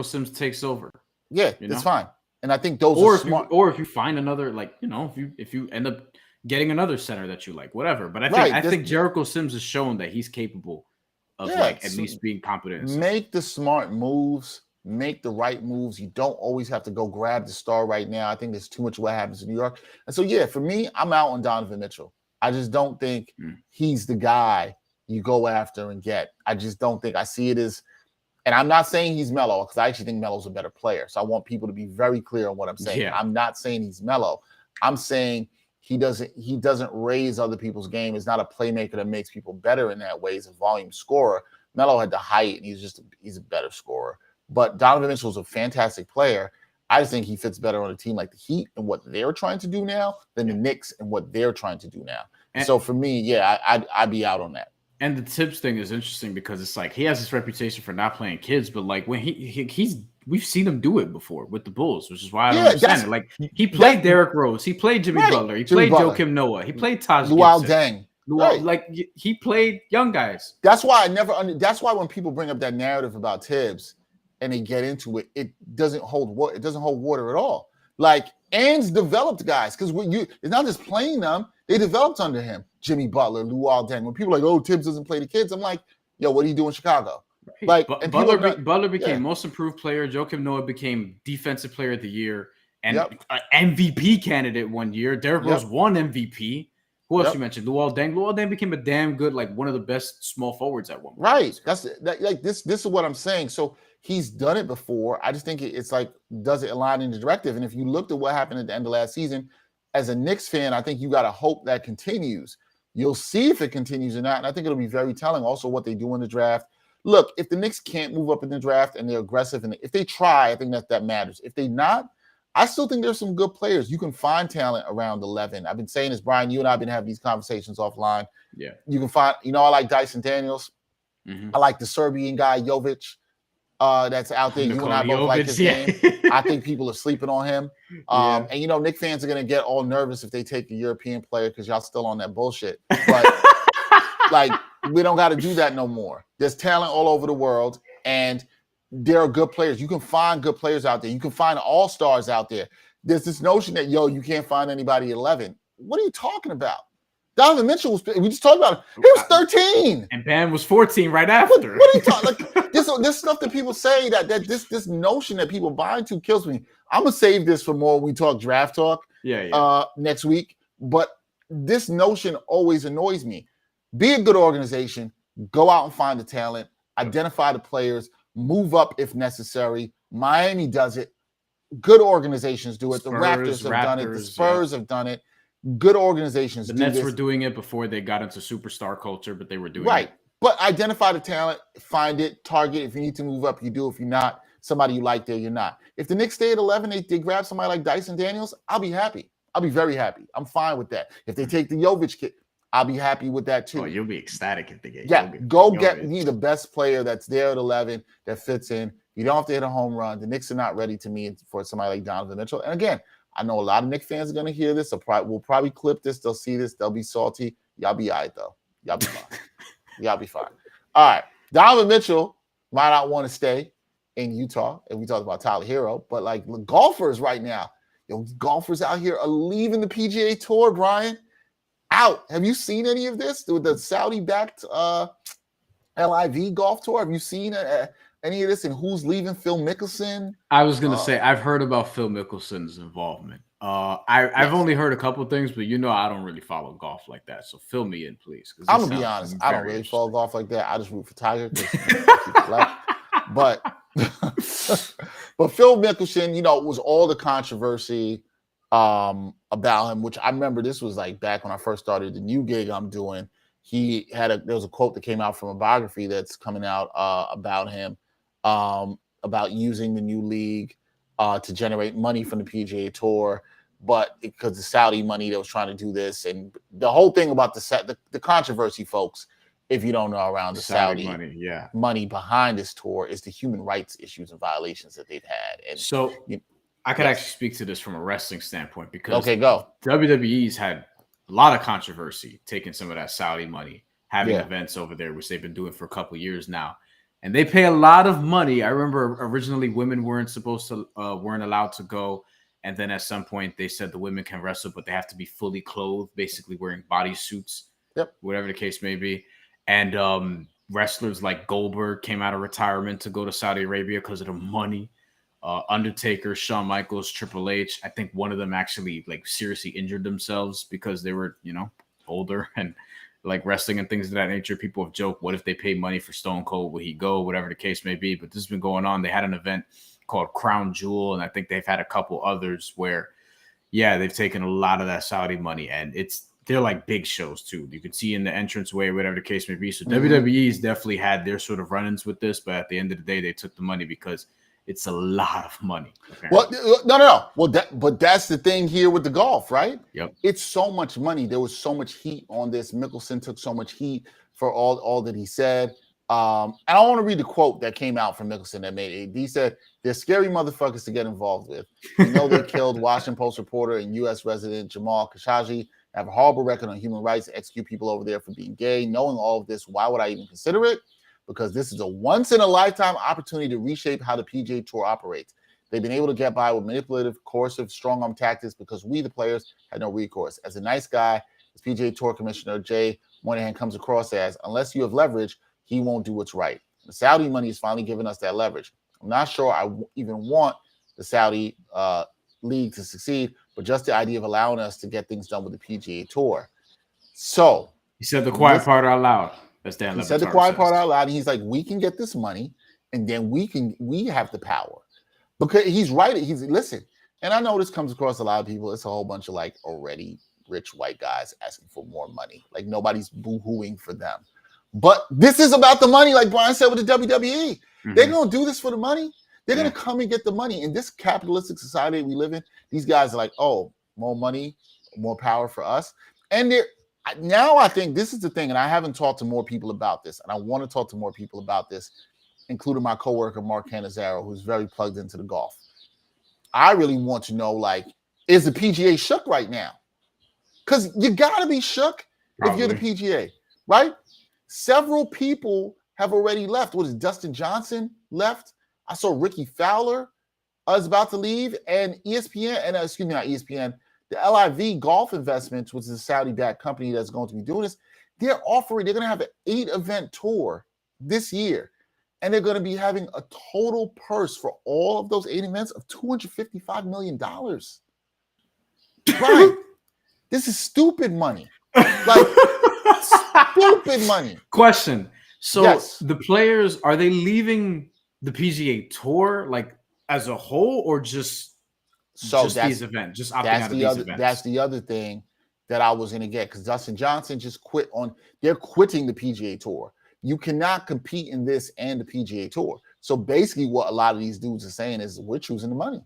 Sims takes over. Yeah, it's fine. And I think those are smart. Or if you find another, if you end up getting another center that you like, whatever. But I think Jericho Sims has shown that he's capable of at least being competent. Make the smart moves, make the right moves. You don't always have to go grab the star right now. I think there's too much of what happens in New York. And so, for me, I'm out on Donovan Mitchell. I just don't think he's the guy you go after and get. I just don't think I see it as, and I'm not saying he's Melo because I actually think Melo's a better player. So I want people to be very clear on what I'm saying. Yeah. I'm not saying he's Melo. I'm saying he doesn't raise other people's game. He's not a playmaker that makes people better in that way. He's a volume scorer. Melo had the height, and he's a better scorer. But Donovan Mitchell's a fantastic player. I just think he fits better on a team like the Heat and what they're trying to do now than the Knicks and what they're trying to do now. And so for me, I'd be out on that. And the Tibbs thing is interesting because it's like he has this reputation for not playing kids, but like when we've seen him do it before with the Bulls, which is why I don't understand it. Like he played Derrick Rose, he played Jimmy Butler, he played Joakim Noah, he played Taj Luol Gibson. Deng. Like he played young guys. That's why that's why when people bring up that narrative about Tibbs and they get into it, it doesn't hold water at all. Like Ainge developed guys because it's not just playing them; they developed under him. Jimmy Butler, Luol Deng. When people are like, oh, Tibbs doesn't play the kids, I'm like, yo, what do you do in Chicago? Right. Like, Butler became most improved player. Joakim Noah became defensive player of the year and MVP candidate one year. Derrick Rose won MVP. Who else you mentioned? Luol Deng. Luol Deng became a damn good, like one of the best small forwards at one point. Right. This is what I'm saying. So he's done it before. I just think it's like, does it align in the directive? And if you looked at what happened at the end of last season, as a Knicks fan, I think you got to hope that continues. You'll see if it continues or not. And I think it'll be very telling also what they do in the draft. Look, if the Knicks can't move up in the draft and they're aggressive, and if they try, I think that matters. If they not, I still think there's some good players. You can find talent around 11. I've been saying this, Brian. You and I have been having these conversations offline. Yeah. You can find, I like Dyson Daniels. I like the Serbian guy, Jovic, that's out there. You and I both like his game. I think people are sleeping on him. And, Knicks fans are going to get all nervous if they take a European player because y'all still on that bullshit. But, we don't got to do that no more. There's talent all over the world, and there are good players. You can find good players out there. You can find all-stars out there. There's this notion that, you can't find anybody at 11. What are you talking about? Donovan Mitchell we just talked about it. He was 13. And Bam was 14 right after. What are you talking like? This stuff that people say that this notion that people buy into kills me. I'm going to save this for more when we talk draft talk next week. But this notion always annoys me. Be a good organization. Go out and find the talent. Identify the players. Move up if necessary. Miami does it. Good organizations do it. The Raptors have done it. The Spurs have done it. Good organizations do this. The Nets were doing it before they got into superstar culture, but they were doing it. Right. But identify the talent, find it, target. If you need to move up, you do. If you're not, somebody you like there, you're not. If the Knicks stay at 11, they grab somebody like Dyson Daniels, I'll be happy. I'll be very happy. I'm fine with that. If they take the Jovic kid, I'll be happy with that too. Oh, you'll be ecstatic if they get Jovic. Get me the best player that's there at 11 that fits in. You don't have to hit a home run. The Knicks are not ready to me for somebody like Donovan Mitchell. And again, I know a lot of Knicks fans are going to hear this. We'll probably clip this. They'll see this. They'll be salty. Y'all be all right, though. Y'all be fine. Y'all be fine. All right. Donovan Mitchell might not want to stay in Utah. And we talked about Tyler Hero. But, golfers right now, golfers out here are leaving the PGA Tour, Brian. Out. Have you seen any of this? With the Saudi-backed LIV golf tour? Have you seen any of this? And who's leaving? Phil Mickelson? I was going to say, I've heard about Phil Mickelson's involvement. I've only heard a couple things, but I don't really follow golf like that. So fill me in, please. I'm going to be honest. I don't really follow golf like that. I just root for Tiger. But Phil Mickelson, it was all the controversy about him, which I remember this was back when I first started the new gig I'm doing. There was a quote that came out from a biography that's coming out about him, about using the new league to generate money from the PGA Tour, but because the Saudi money that was trying to do this, and the whole thing about the controversy, folks, if you don't know, around the Saudi money behind this tour is the human rights issues and violations that they've had. And so I could actually speak to this from a wrestling standpoint because go. WWE's had a lot of controversy taking some of that Saudi money, having events over there, which they've been doing for a couple of years now. And they pay a lot of money. I remember originally women weren't allowed to go. And then at some point they said the women can wrestle, but they have to be fully clothed, basically wearing body suits, whatever the case may be. And wrestlers like Goldberg came out of retirement to go to Saudi Arabia because of the money. Undertaker, Shawn Michaels, Triple H. I think one of them actually seriously injured themselves because they were, older and wrestling and things of that nature. People have joked, what if they paid money for Stone Cold? Will he go? Whatever the case may be. But this has been going on. They had an event called Crown Jewel, and I think they've had a couple others where, they've taken a lot of that Saudi money, and they're big shows too. You can see in the entranceway, whatever the case may be. So WWE's definitely had their sort of run-ins with this, but at the end of the day, they took the money because it's a lot of money. Apparently. Well, no. Well, but that's the thing here with the golf, right? Yep. It's so much money. There was so much heat on this. Mickelson took so much heat for all that he said. And I want to read the quote that came out from Mickelson that made it. He said, "They're scary motherfuckers to get involved with. They killed Washington Post reporter and U.S. resident Jamal Khashoggi, have a horrible record on human rights, execute people over there for being gay. Knowing all of this, why would I even consider it? Because this is a once-in-a-lifetime opportunity to reshape how the PGA Tour operates. They've been able to get by with manipulative, coercive, strong-arm tactics because we, the players, had no recourse. As a nice guy, as PGA Tour Commissioner Jay Monahan comes across as, unless you have leverage, he won't do what's right. The Saudi money is finally giving us that leverage. I'm not sure I even want the Saudi league to succeed, but just the idea of allowing us to get things done with the PGA Tour." So he said the quiet part out loud. He said the quiet part out loud, and he's like, "We can get this money, and then we have the power." Because he's right. Listen, and I know this comes across a lot of people. It's a whole bunch of already rich white guys asking for more money. Nobody's boo-hooing for them. But this is about the money, like Brian said with the WWE. Mm-hmm. They're gonna do this for the money. They're going to come and get the money. In this capitalistic society we live in, these guys are like, oh, more money, more power for us. And now I think this is the thing, and I haven't talked to more people about this, and I want to talk to more people about this, including my coworker, Mark Cannizzaro, who's very plugged into the golf. I really want to know, like, is the PGA shook right now? Because you got to be shook if you're the PGA, right? Several people have already left. What is Dustin Johnson left? I saw Ricky Fowler is about to leave, and ESPN, and excuse me, not ESPN, the LIV Golf Investments, which is a Saudi-backed company that's going to be doing this, they're going to have an 8-event tour this year, and they're going to be having a total purse for all of those 8 events of $255 million. Right. This is stupid money. Like, stupid money. Question. So the players, are they leaving the PGA Tour like as a whole, or just these events? Just opting out of these events? That's the other thing that I was going to get, because Dustin Johnson just they're quitting the PGA Tour. You cannot compete in this and the PGA Tour. So basically what a lot of these dudes are saying is we're choosing the money,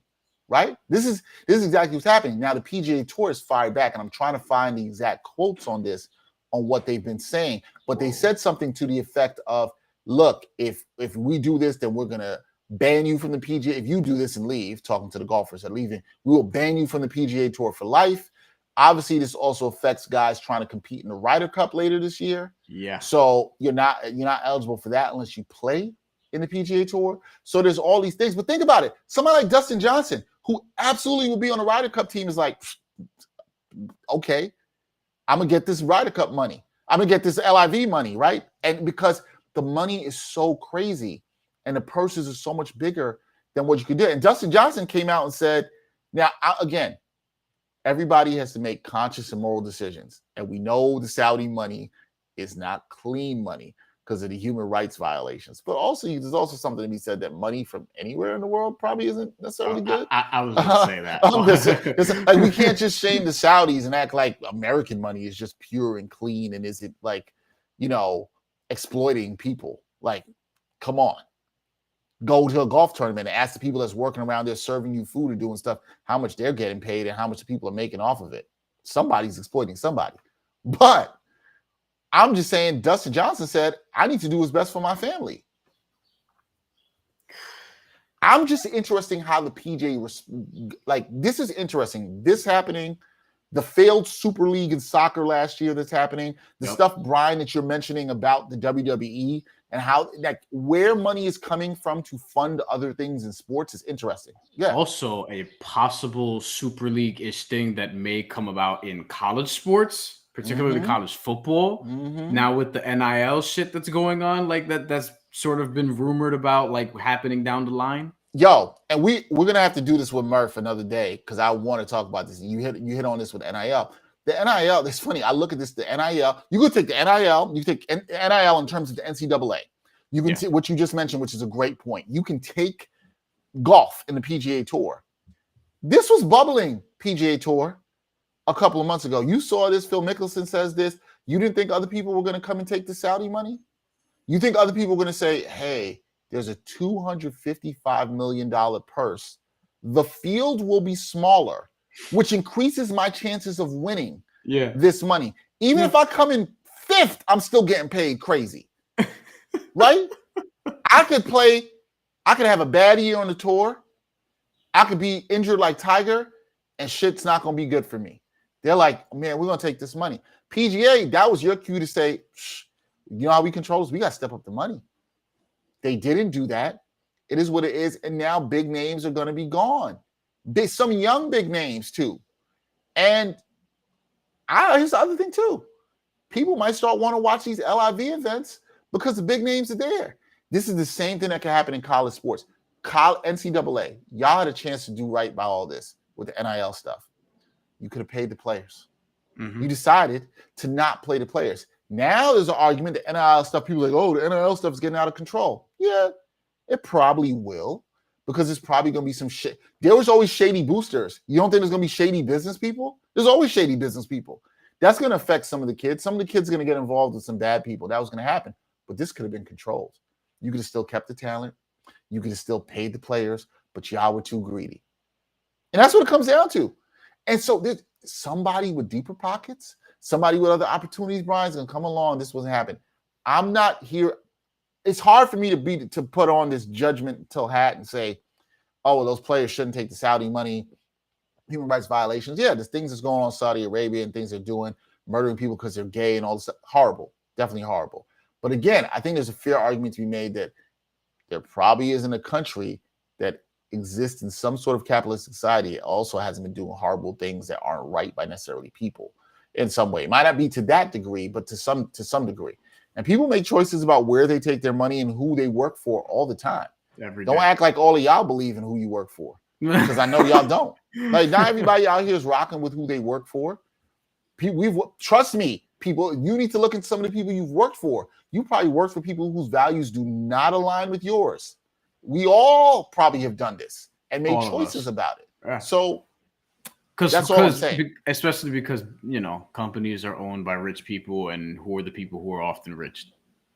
right? This is exactly what's happening. Now the PGA Tour is fired back, and I'm trying to find the exact quotes on this, on what they've been saying. But they said something to the effect of, look, if we do this, then we're going to ban you from the PGA. If you do this and leave, talking to the golfers that are leaving, we will ban you from the PGA Tour for life. Obviously, this also affects guys trying to compete in the Ryder Cup later this year. Yeah. So you're not eligible for that unless you play in the PGA Tour. So there's all these things. But think about it. Somebody like Dustin Johnson, who absolutely will be on the Ryder Cup team, is like, okay, I'm going to get this Ryder Cup money. I'm going to get this LIV money, right? And because the money is so crazy and the purses are so much bigger than what you could do. And Dustin Johnson came out and said, now, again, everybody has to make conscious and moral decisions. And we know the Saudi money is not clean money because of the human rights violations. But also, there's also something to be said that money from anywhere in the world probably isn't necessarily good. I was going to say that. Like, we can't just shame the Saudis and act like American money is just pure and clean. And is it like, exploiting people? Like, come on. Go to a golf tournament and ask the people that's working around there serving you food and doing stuff how much they're getting paid and how much the people are making off of it. Somebody's exploiting somebody. But I'm just saying, Dustin Johnson said, I need to do what's best for my family. I'm just interested how the PGA, this is interesting. This happening, the failed Super League in soccer last year that's happening, the stuff, Brian, that you're mentioning about the WWE and how, where money is coming from to fund other things in sports is interesting. Yeah. Also, a possible Super League-ish thing that may come about in college sports, particularly college football. Now with the NIL shit that's going on, like that's sort of been rumored about, like, happening down the line. Yo, and we're gonna have to do this with Murph another day because I want to talk about this. You hit on this with NIL. The NIL, it's funny. I look at this, the NIL. You could take the NIL, you take NIL in terms of the NCAA. You can see what you just mentioned, which is a great point. You can take golf in the PGA Tour. This was bubbling PGA Tour a couple of months ago. You saw this. Phil Mickelson says this. You didn't think other people were going to come and take the Saudi money? You think other people were going to say, hey, there's a $255 million purse. The field will be smaller, which increases my chances of winning this money. Even if I come in 5th, I'm still getting paid crazy. Right? I could have a bad year on the tour. I could be injured like Tiger, and shit's not going to be good for me. They're like, man, we're going to take this money. PGA, that was your cue to say, you know how we control this? We got to step up the money. They didn't do that. It is what it is. And now big names are going to be gone. Some young big names too. And here's the other thing too. People might start want to watch these LIV events because the big names are there. This is the same thing that can happen in college sports. NCAA, y'all had a chance to do right by all this with the NIL stuff. You could have paid the players. You decided to not play the players. Now there's an argument that NIL stuff, people are like, oh, the NIL stuff is getting out of control. Yeah, it probably will, because there's probably going to be some shit. There was always shady boosters. You don't think there's going to be shady business people? There's always shady business people. That's going to affect some of the kids. Some of the kids are going to get involved with some bad people. That was going to happen. But this could have been controlled. You could have still kept the talent. You could have still paid the players, but y'all were too greedy. And that's what it comes down to. And so there's somebody with deeper pockets, somebody with other opportunities, Brian's going to come along. This wasn't happening. I'm not here. It's hard for me to put on this judgmental hat and say, oh, well, those players shouldn't take the Saudi money, human rights violations. Yeah, there's things that's going on in Saudi Arabia and things they're doing, murdering people because they're gay and all this stuff. Horrible, definitely horrible. But again, I think there's a fair argument to be made that there probably isn't a country that exists in some sort of capitalist society. It also hasn't been doing horrible things that aren't right by necessarily people in some way. It might not be to that degree, but to some degree. And people make choices about where they take their money and who they work for all the time. Don't act like all of y'all believe in who you work for, because I know y'all don't. Like, not everybody out here is rocking with who they work for. Trust me, people, you need to look at some of the people you've worked for. You probably work for people whose values do not align with yours. We all probably have done this and made choices about it. Yeah. So that's all I'm saying. Especially because, companies are owned by rich people, and who are the people who are often rich?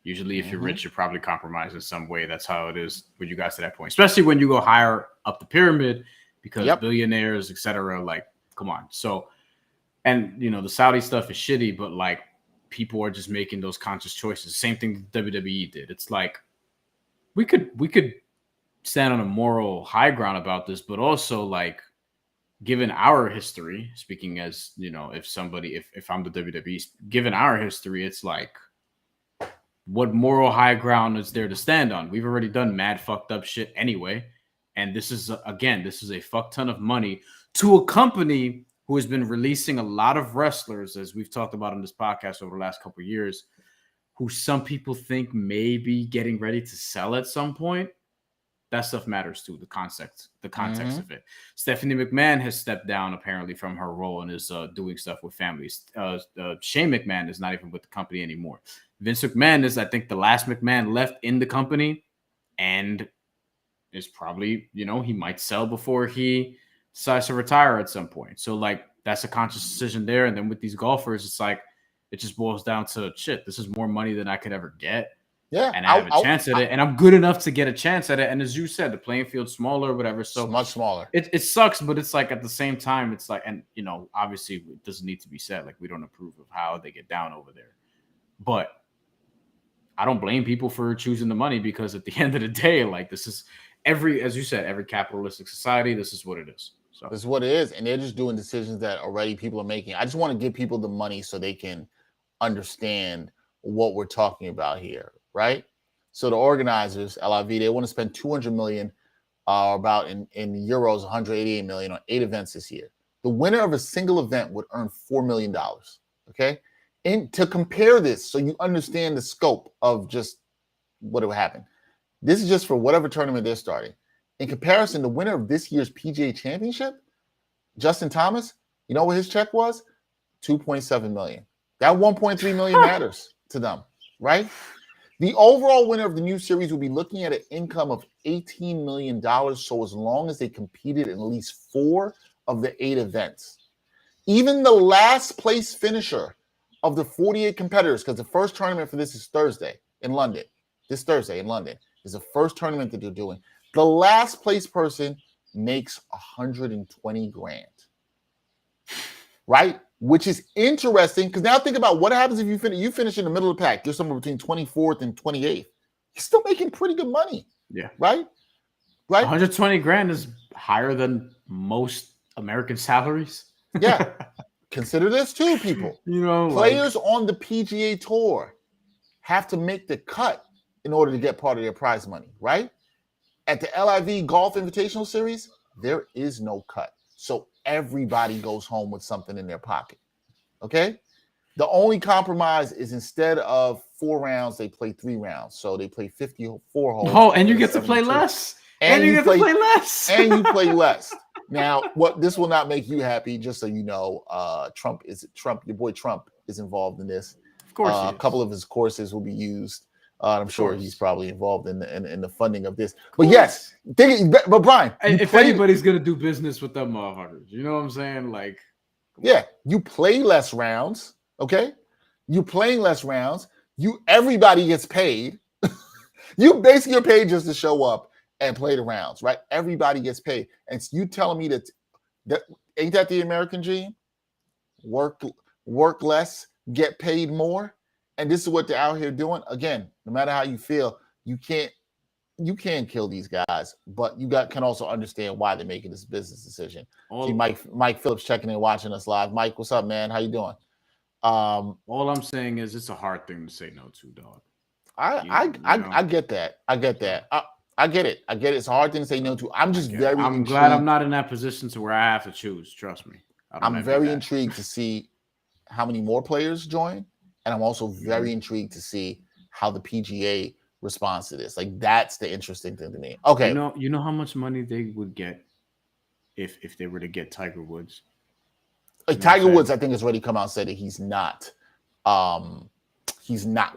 Usually, if you're rich, you're probably compromised in some way. That's how it is with you guys to that point, especially when you go higher up the pyramid, because billionaires, etc. Like, come on. So, and the Saudi stuff is shitty, but like, people are just making those conscious choices. Same thing WWE did. It's like we could stand on a moral high ground about this, but also, like, given our history, speaking as if I'm the WWE, given our history, it's like, what moral high ground is there to stand on? We've already done mad fucked up shit anyway. And this is a fuck ton of money to a company who has been releasing a lot of wrestlers, as we've talked about on this podcast over the last couple of years, who some people think may be getting ready to sell at some point. That stuff matters too, the context of it. Stephanie McMahon has stepped down apparently from her role and is doing stuff with families. Shane McMahon is not even with the company anymore. Vince McMahon is, I think, the last McMahon left in the company, and is probably, he might sell before he decides to retire at some point. So, like, that's a conscious decision there. And then with these golfers, it's like, it just boils down to, shit, this is more money than I could ever get. Yeah. And I have a chance at it, and I'm good enough to get a chance at it. And as you said, the playing field's smaller, whatever. So it's much smaller. It sucks, but it's like, at the same time, it's like, and, obviously it doesn't need to be said. Like, we don't approve of how they get down over there. But I don't blame people for choosing the money, because at the end of the day, like, this is as you said, every capitalistic society, this is what it is. So this is what it is. And they're just doing decisions that already people are making. I just want to give people the money so they can understand what we're talking about here, right? So the organizers, LIV, they want to spend 200 million, about in euros, 188 million on 8 events this year. The winner of a single event would earn $4 million. Okay. And to compare this, so you understand the scope of just what would happen. This is just for whatever tournament they're starting. In comparison, the winner of this year's PGA Championship, Justin Thomas, you know what his check was? 2.7 million. That 1.3 million matters to them, right? The overall winner of the new series will be looking at an income of $18 million. So as long as they competed in at least 4 of the 8 events. Even the last place finisher of the 48 competitors, because the first tournament for this is Thursday in London. This Thursday in London is the first tournament that they're doing. The last place person makes 120 grand, right? Which is interesting, because now think about what happens if you finish in the middle of the pack. You're somewhere between 24th and 28th. You're still making pretty good money. Yeah. Right? 120 grand is higher than most American salaries. Yeah. Consider this too, people. Players on the PGA Tour have to make the cut in order to get part of their prize money, right? At the LIV Golf Invitational Series, there is no cut. So everybody goes home with something in their pocket, okay? The only compromise is instead of 4 rounds, they play 3 rounds. So they play 54 holes. Oh, and you get to play less. And you get to play less. And you play less. Now, this will not make you happy, just so you know, your boy Trump is involved in this. Of course. A couple of his courses will be used. I'm sure he's probably involved in the funding of this. But yes, but Brian, if anybody's gonna do business with them motherfuckers, you know what I'm saying? Like, yeah, you play less rounds, okay? You playing less rounds. Everybody gets paid. You basically are paid just to show up and play the rounds, right? Everybody gets paid. And you telling me that ain't that the American dream? Work less, get paid more. And this is what they're out here doing. Again, no matter how you feel, you can kill these guys, but you can also understand why they're making this business decision. See Mike Phillips checking in, watching us live. Mike, what's up, man? How you doing? All I'm saying is it's a hard thing to say no to, dog. I get that. I get that. I get it. It's a hard thing to say no to. I'm just very I'm glad I'm not in that position to where I have to choose. Trust me. I'm very intrigued to see how many more players join. And I'm also very intrigued to see how the PGA responds to this. Like, that's the interesting thing to me. Okay. You know how much money they would get if they were to get Tiger Woods? Like, Tiger Woods, I think, has already come out and said that he's not going.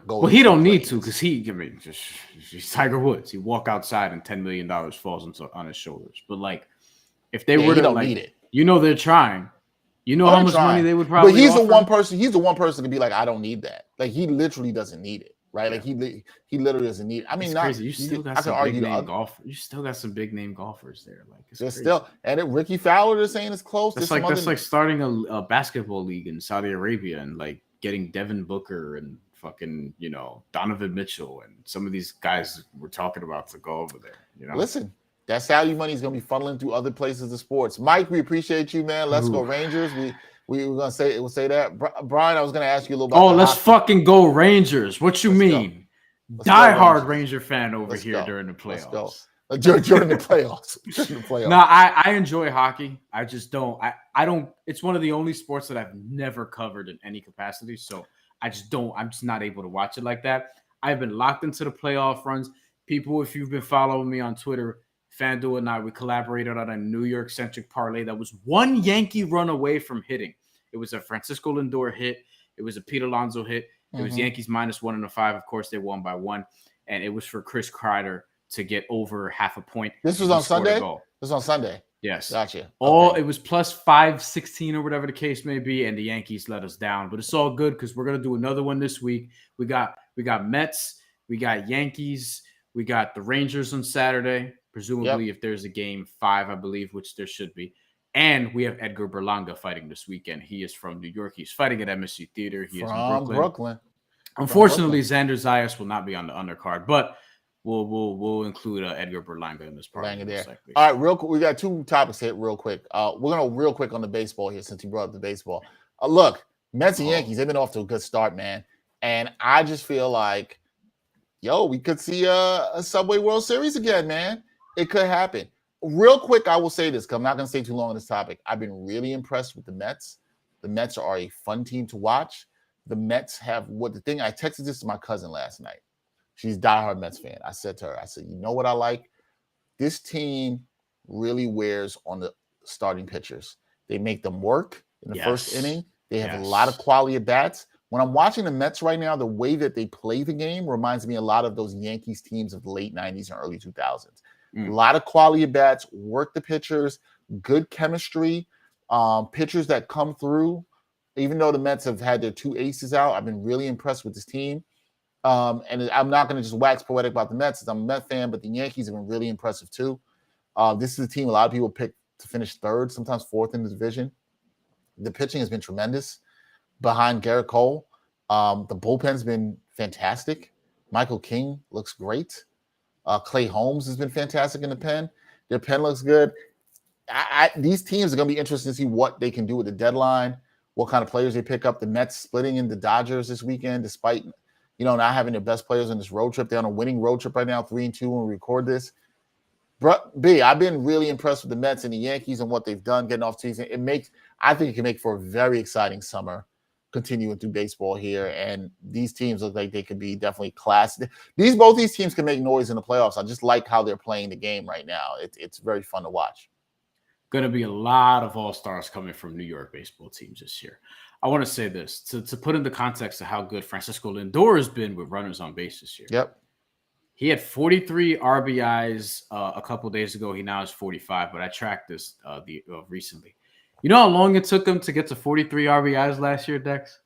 Well, he don't need to, because he's Tiger Woods. He walk outside and $10 million falls on his shoulders. But like, if they were to, don't like, need it. They're trying. You know how much money they would probably. But he's offer? the one person to be like, I don't need that. Like, he literally doesn't need it, right? Like, he literally doesn't need it. I mean, it's crazy. You still got some big name golfers. You still got some big name golfers there. Like, it's still, and Ricky Fowler is saying it's close. That's like starting a basketball league in Saudi Arabia and like getting Devin Booker and fucking Donovan Mitchell and some of these guys we're talking about to go over there. Listen. That Saudi money is going to be funneling through other places of sports. Mike, we appreciate you, man. Let's go Rangers. We were going to say that. Brian, I was going to ask you a little about let's fucking go Rangers. What you mean? Die-hard Ranger fan over here during the playoffs. During the playoffs. No, I enjoy hockey. I just don't. I don't. It's one of the only sports that I've never covered in any capacity. So I'm just not able to watch it like that. I've been locked into the playoff runs. People, if you've been following me on Twitter, FanDuel and I, we collaborated on a New York-centric parlay that was one Yankee run away from hitting. It was a Francisco Lindor hit. It was a Pete Alonso hit. It was Yankees -1 and a 5. Of course, they won by 1. And it was for Chris Kreider to get over half a point. This was on Sunday? This was on Sunday. Yes. Gotcha. It was plus 516 or whatever the case may be, and the Yankees let us down. But it's all good because we're going to do another one this week. We got Mets. We got Yankees. We got the Rangers on Saturday. Presumably, if there's a game 5, I believe, which there should be. And we have Edgar Berlanga fighting this weekend. He is from New York. He's fighting at MSG Theater. He is from Brooklyn. Unfortunately, Xander Zayas will not be on the undercard, but we'll include Edgar Berlanga in this part. All right, real quick. We got 2 topics hit real quick. We're going to real quick on the baseball here since you brought up the baseball. Look, Mets and Yankees, they've been off to a good start, man. And I just feel like, we could see a Subway World Series again, man. It could happen. Real quick, I will say this, because I'm not going to stay too long on this topic. I've been really impressed with the Mets. The Mets are a fun team to watch. The Mets have I texted this to my cousin last night. She's a diehard Mets fan. I said to her, you know what I like? This team really wears on the starting pitchers. They make them work in the first inning. They have a lot of quality at bats. When I'm watching the Mets right now, the way that they play the game reminds me a lot of those Yankees teams of the late 90s and early 2000s. A lot of quality at bats, work the pitchers, good chemistry, pitchers that come through. Even though the Mets have had their 2 aces out, I've been really impressed with this team. And I'm not going to just wax poetic about the Mets, because I'm a Met fan, but the Yankees have been really impressive too. This is a team a lot of people pick to finish 3rd, sometimes 4th in the division. The pitching has been tremendous behind Garrett Cole. The bullpen's been fantastic. Michael King looks great. Clay Holmes has been fantastic in the pen. Their pen looks good. These teams are going to be interested to see what they can do with the deadline, what kind of players they pick up. The Mets splitting in the Dodgers this weekend, despite not having their best players on this road trip. They're on a winning road trip right now, 3-2 when we record this. I've been really impressed with the Mets and the Yankees and what they've done getting off season. I think it can make for a very exciting summer continuing through baseball here. And these teams look like they could be definitely class. Both these teams can make noise in the playoffs. I just like how they're playing the game right now. It's very fun to watch. Going to be a lot of all-stars coming from New York baseball teams this year. I want to say this to put into context of how good Francisco Lindor has been with runners on base this year. Yep. He had 43 RBIs a couple days ago. He now has 45, but I tracked this recently. You know how long it took him to get to 43 RBIs last year, Dex?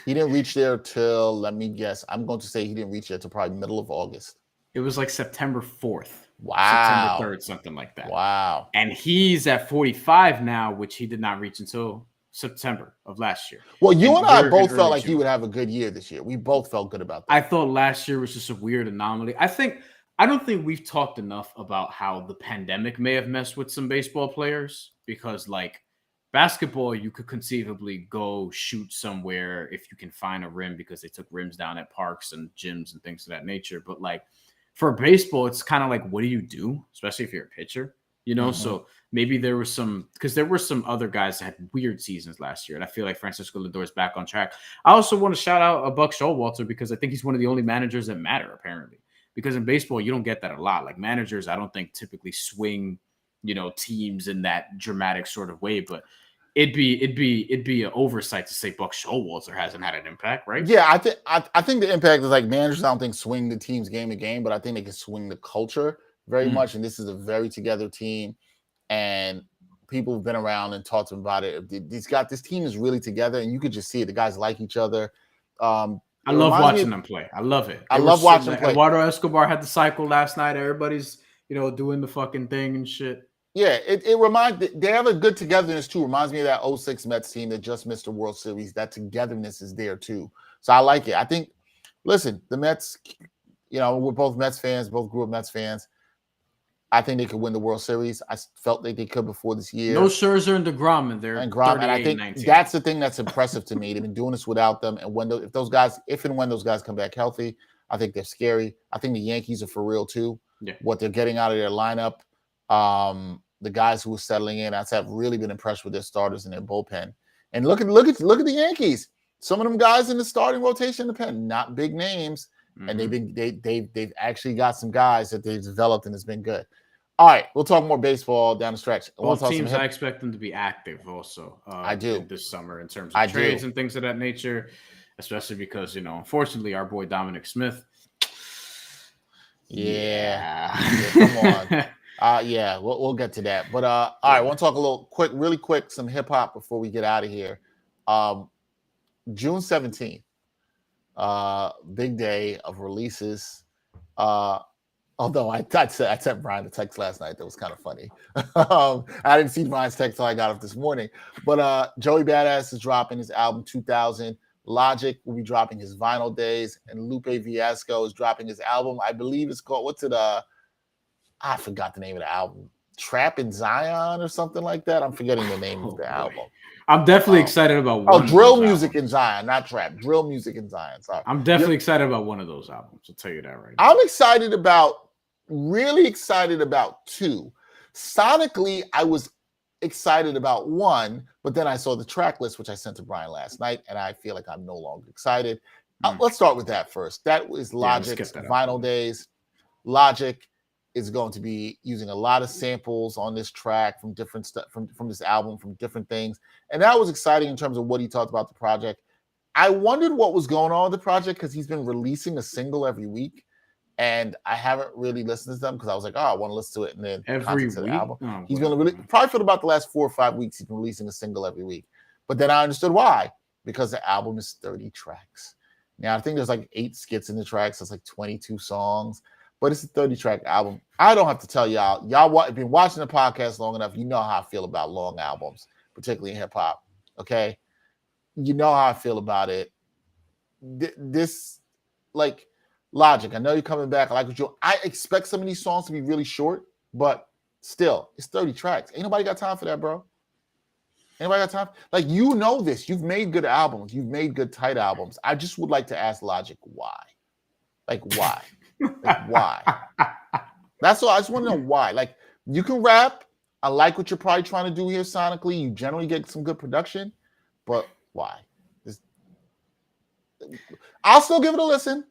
He didn't reach there till, let me guess, I'm going to say he didn't reach there till probably middle of August. It was like September 4th. Wow. September 3rd, something like that. Wow. And he's at 45 now, which he did not reach until September of last year. Well, you and I we're both in felt early like he June. would have a good year this year. We both felt good about that. I thought last year was just a weird anomaly. I don't think we've talked enough about how the pandemic may have messed with some baseball players, because like basketball, you could conceivably go shoot somewhere if you can find a rim, because they took rims down at parks and gyms and things of that nature. But like for baseball, it's kind of like, what do you do? Especially if you're a pitcher, you know? Mm-hmm. So maybe there were some other guys that had weird seasons last year. And I feel like Francisco Lindor is back on track. I also want to shout out Buck Showalter, because I think he's one of the only managers that matter, apparently. Because in baseball, you don't get that a lot. Like managers, I don't think typically swing, teams in that dramatic sort of way. But it'd be an oversight to say Buck Showalter hasn't had an impact, right? Yeah, I think the impact is like managers. I don't think swing the teams game to game, but I think they can swing the culture very much. And this is a very together team, and people have been around and talked to them about it. This team is really together, and you could just see it. The guys like each other. I love watching them play. I love it. I love watching them play. Eduardo Escobar had the cycle last night. Everybody's, doing the fucking thing and shit. Yeah, it reminds. They have a good togetherness too. Reminds me of that 06 Mets team that just missed the World Series. That togetherness is there too. So I like it. I think, listen, the Mets, we're both Mets fans, both grew up Mets fans. I think they could win the World Series. I felt like they could before this year. No Scherzer and DeGrom in there. And I think 19. That's the thing that's impressive to me. They've been doing this without them. And when if and when those guys come back healthy, I think they're scary. I think the Yankees are for real too. Yeah. What they're getting out of their lineup, the guys who are settling in, I've really been impressed with their starters and their bullpen. And look at the Yankees. Some of them guys in the starting rotation in the pen, not big names. Mm-hmm. And they've actually got some guys that they've developed, and it's been good. All right, we'll talk more baseball down the stretch. Both teams, I expect them to be active also. I do this summer in terms of trades and things of that nature, especially because unfortunately, our boy Dominic Smith. Yeah, come on. We'll get to that. But all right, I want to talk really quick, some hip hop before we get out of here. June 17th. Big day of releases. Although I sent Brian a text last night that was kind of funny. I didn't see Brian's text until I got up this morning. But Joey Badass is dropping his album 2000. Logic will be dropping his Vinyl Days, and Lupe Fiasco is dropping his album. I believe it's called I forgot the name of the album. Trap in Zion or something like that. I'm forgetting the name of the album. I'm definitely excited about one of Drill those Music albums. in Zion, not Trap. Drill Music in Zion. Sorry. I'm definitely excited about one of those albums. I'll tell you that right now. I'm really excited about two. Sonically, I was excited about one, but then I saw the track list, which I sent to Brian last night, and I feel like I'm no longer excited. Let's start with that first. That was Logic's Vinyl Days. Logic is going to be using a lot of samples on this track from different stuff from this album, from different things. And that was exciting in terms of what he talked about the project. I wondered what was going on with the project because he's been releasing a single every week. And I haven't really listened to them because I was like, I want to listen to it. And then every week? The album. He's been probably for about the last 4 or 5 weeks, he's been releasing a single every week. But then I understood why, because the album is 30 tracks. Now, I think there's like 8 skits in the tracks. So it's like 22 songs. But it's a 30-track album. I don't have to tell y'all. Y'all have been watching the podcast long enough. You know how I feel about long albums, particularly in hip-hop. Okay? You know how I feel about it. This, like, Logic, I know you're coming back. I like what I expect some of these songs to be really short, but still, it's 30 tracks. Ain't nobody got time for that, bro. Anybody got time? Like, you know this. You've made good albums. You've made good, tight albums. I just would like to ask Logic why. Like, why? Like, why? That's all. I just want to know why. Like, you can rap. I like what you're probably trying to do here sonically. You generally get some good production, but why? I'll still give it a listen,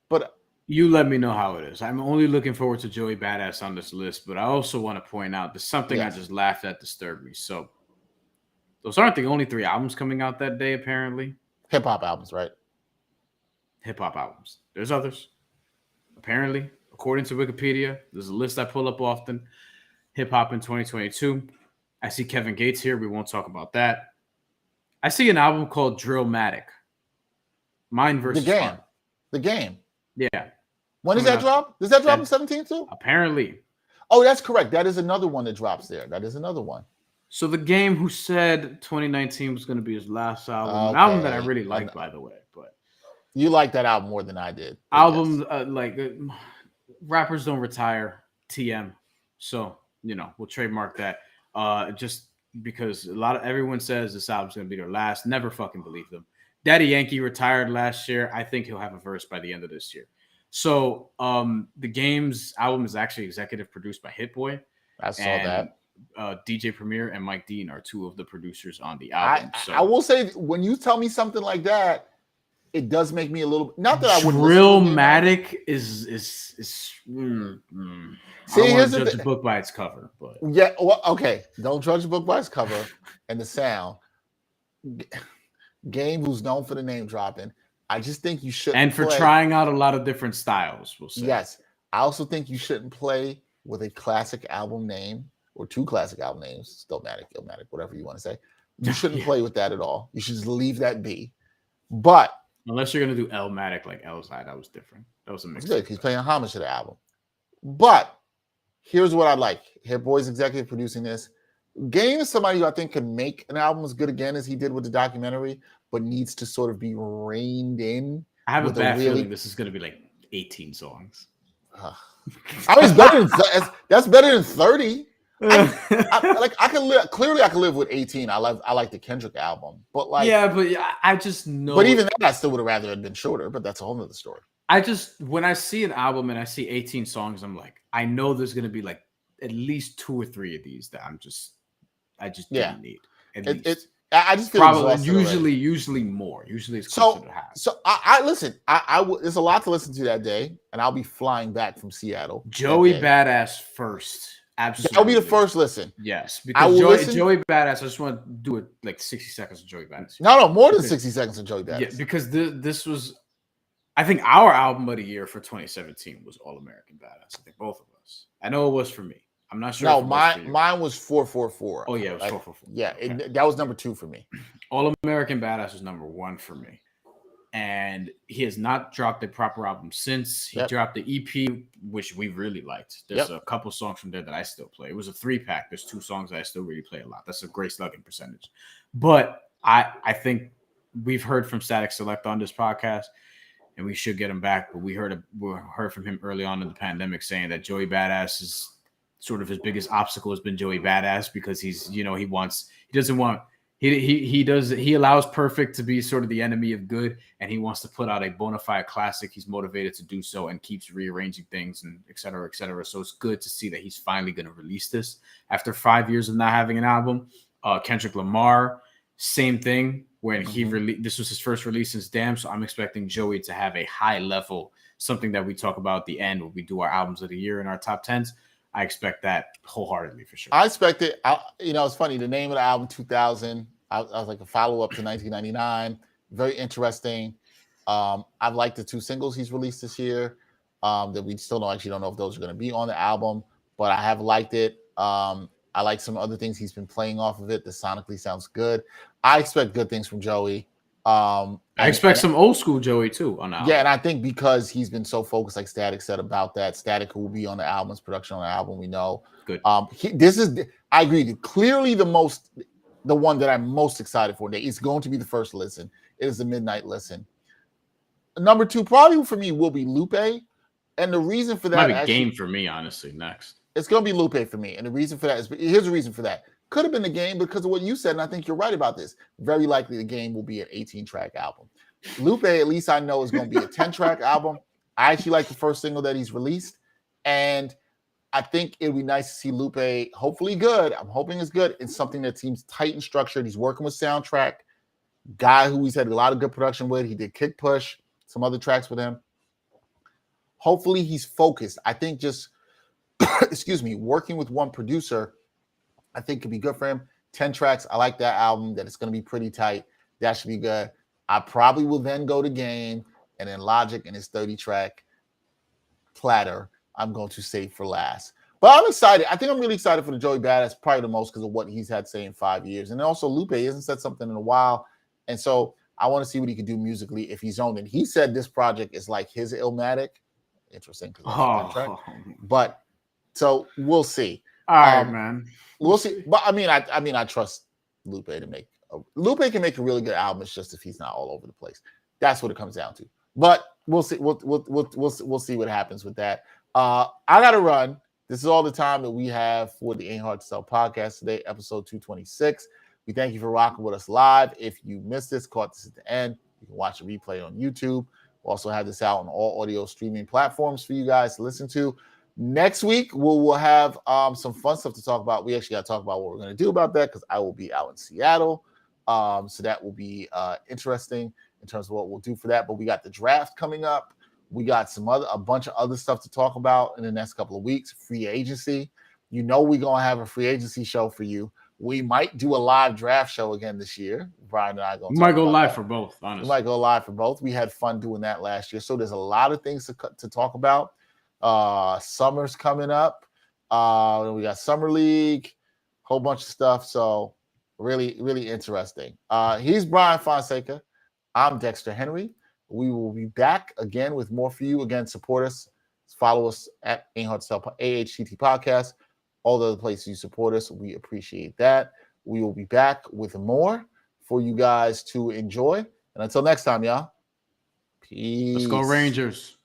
but you let me know how it is. I'm only looking forward to Joey Badass on this list, but I also want to point out there's something I just laughed at disturbed me. So those aren't the only 3 albums coming out that day, apparently. Hip-hop albums, right? Hip-hop albums. There's others. Apparently, according to Wikipedia, there's a list I pull up often. Hip-hop in 2022. I see Kevin Gates here. We won't talk about that. I see an album called Drillmatic. Mine versus Fun. The game. Yeah. When does that drop? Does that drop in 17 too? Apparently. Oh, that's correct. That is another one that drops there. That is another one. So the Game who said 2019 was going to be his last album, an album that I really like, by the way. But you like that album more than I did. Albums rappers don't retire. TM. So we'll trademark that. Just because everyone says this album's going to be their last. Never fucking believe them. Daddy Yankee retired last year. I think he'll have a verse by the end of this year. So the Game's album is actually executive produced by Hit Boy. I saw that. DJ Premier and Mike Dean are two of the producers on the album. I will say, when you tell me something like that, it does make me a little. Not that I would. Drillmatic is. See, I don't judge a book by its cover, but yeah. Well, okay. Don't judge a book by its cover and the sound. Game, who's known for the name dropping, I just think you shouldn't. And for trying out a lot of different styles, we'll say. Yes, I also think you shouldn't play with a classic album name or two classic album names, Stillmatic, Illmatic, whatever you want to say. You shouldn't play with that at all. You should just leave that be. But unless you're gonna do Illmatic, like Elzai, that was different. That was a mix. Good. He's playing homage to the album. But here's what I like: Hit Boy's executive producing this. Game is somebody who I think can make an album as good again as he did with the documentary, but needs to sort of be reined in. I have a bad feeling this is going to be like 18 songs. I mean, that's better than 30. I can live with 18. I like the Kendrick album, but I just know. But even that, I still would have rather it been shorter. But that's a whole other story. When I see an album and I see 18 songs, I'm like, I know there's going to be like at least 2 or 3 of these that I just didn't need. I just feel probably usually more. Usually it's closer to half. So I listen. There's a lot to listen to that day, and I'll be flying back from Seattle. Joey Badass first. Absolutely. That'll be the first listen. Yes, because Joey Badass. I just want to do it like 60 seconds of Joey Badass. No, more than 60 seconds of Joey Badass. Yeah, because this was, I think, our album of the year for 2017 was All American Badass. I think both of us. I know it was for me. I'm not sure. No, mine was 444. Oh yeah, it was 444. Yeah, that was number 2 for me. All American Badass was number 1 for me, and he has not dropped a proper album since. He dropped the EP, which we really liked. There's a couple songs from there that I still play. It was a 3-pack. There's 2 songs that I still really play a lot. That's a great slugging percentage. But I think we've heard from Static Select on this podcast, and we should get him back. But we heard from him early on in the pandemic saying that Joey Badass is sort of his biggest obstacle has been Joey Badass, because he allows perfect to be sort of the enemy of good, and he wants to put out a bona fide classic. He's motivated to do so and keeps rearranging things and et cetera, et cetera. So it's good to see that he's finally going to release this after 5 years of not having an album. Kendrick Lamar, same thing. When this was his first release since Damn, so I'm expecting Joey to have a high level, something that we talk about at the end when we do our albums of the year in our top 10s. I expect that wholeheartedly for sure. I expect it. It's funny. The name of the album, 2000, I was like a follow-up to 1999. Very interesting. I've liked the 2 singles he's released this year that we still don't know if those are going to be on the album, but I have liked it. I like some other things he's been playing off of it that sonically sounds good. I expect good things from Joey. I expect some old school Joey too on the album. Yeah, and I think because he's been so focused, like Static said about that, Static who will be on the album's production on the album, we know. Good. I agree. Clearly the one that I'm most excited for. It's going to be the first listen. It is the midnight listen. Number 2 probably for me will be Lupe, and the reason for that might be Game for me, honestly. Next, it's going to be Lupe for me, and the reason for that is here's the reason for that. Could have been the Game because of what you said, and I think you're right about this. Very likely the Game will be an 18-track album. Lupe, at least I know, is going to be a 10-track album. I actually like the first single that he's released, and I think it would be nice to see Lupe, hopefully good. I'm hoping it's good. It's something that seems tight and structured. He's working with Soundtrack, guy who he's had a lot of good production with. He did Kick Push, some other tracks with him. Hopefully he's focused. I think just, working with one producer, I think could be good for him. 10 tracks. I like that album, that it's going to be pretty tight. That should be good. I probably will then go to Game, and then Logic and his 30-track platter I'm going to save for last. But I'm excited. I think I'm really excited for the Joey Badass, probably the most because of what he's had to say in 5 years. And also Lupe hasn't said something in a while. And so I want to see what he can do musically if he's owned it. He said this project is like his Illmatic. Interesting. But So we'll see. All right, man. We'll see. But I trust Lupe to make. Lupe can make a really good album. It's just if he's not all over the place. That's what it comes down to. But we'll see. We'll see what happens with that. I gotta run. This is all the time that we have for the Ain't Hard to Sell podcast today, episode 226. We thank you for rocking with us live. If you missed this, caught this at the end, you can watch a replay on YouTube. We'll also have this out on all audio streaming platforms for you guys to listen to. Next week, we'll have some fun stuff to talk about. We actually got to talk about what we're going to do about that because I will be out in Seattle. So that will be interesting in terms of what we'll do for that. But we got the draft coming up. We got a bunch of other stuff to talk about in the next couple of weeks. Free agency. We're going to have a free agency show for you. We might do a live draft show again this year. Brian and I might go live for both, honestly. We might go live for both. We had fun doing that last year. So there's a lot of things to talk about. Summer's coming up. We got Summer League, whole bunch of stuff. So really, really interesting. He's Bryan Fonseca. I'm Dexter Henry. We will be back again with more for you. Again, support us. Follow us at Ain't Hard to Sell AHTT Podcast. All the other places you support us, we appreciate that. We will be back with more for you guys to enjoy. And until next time, y'all. Peace. Let's go Rangers.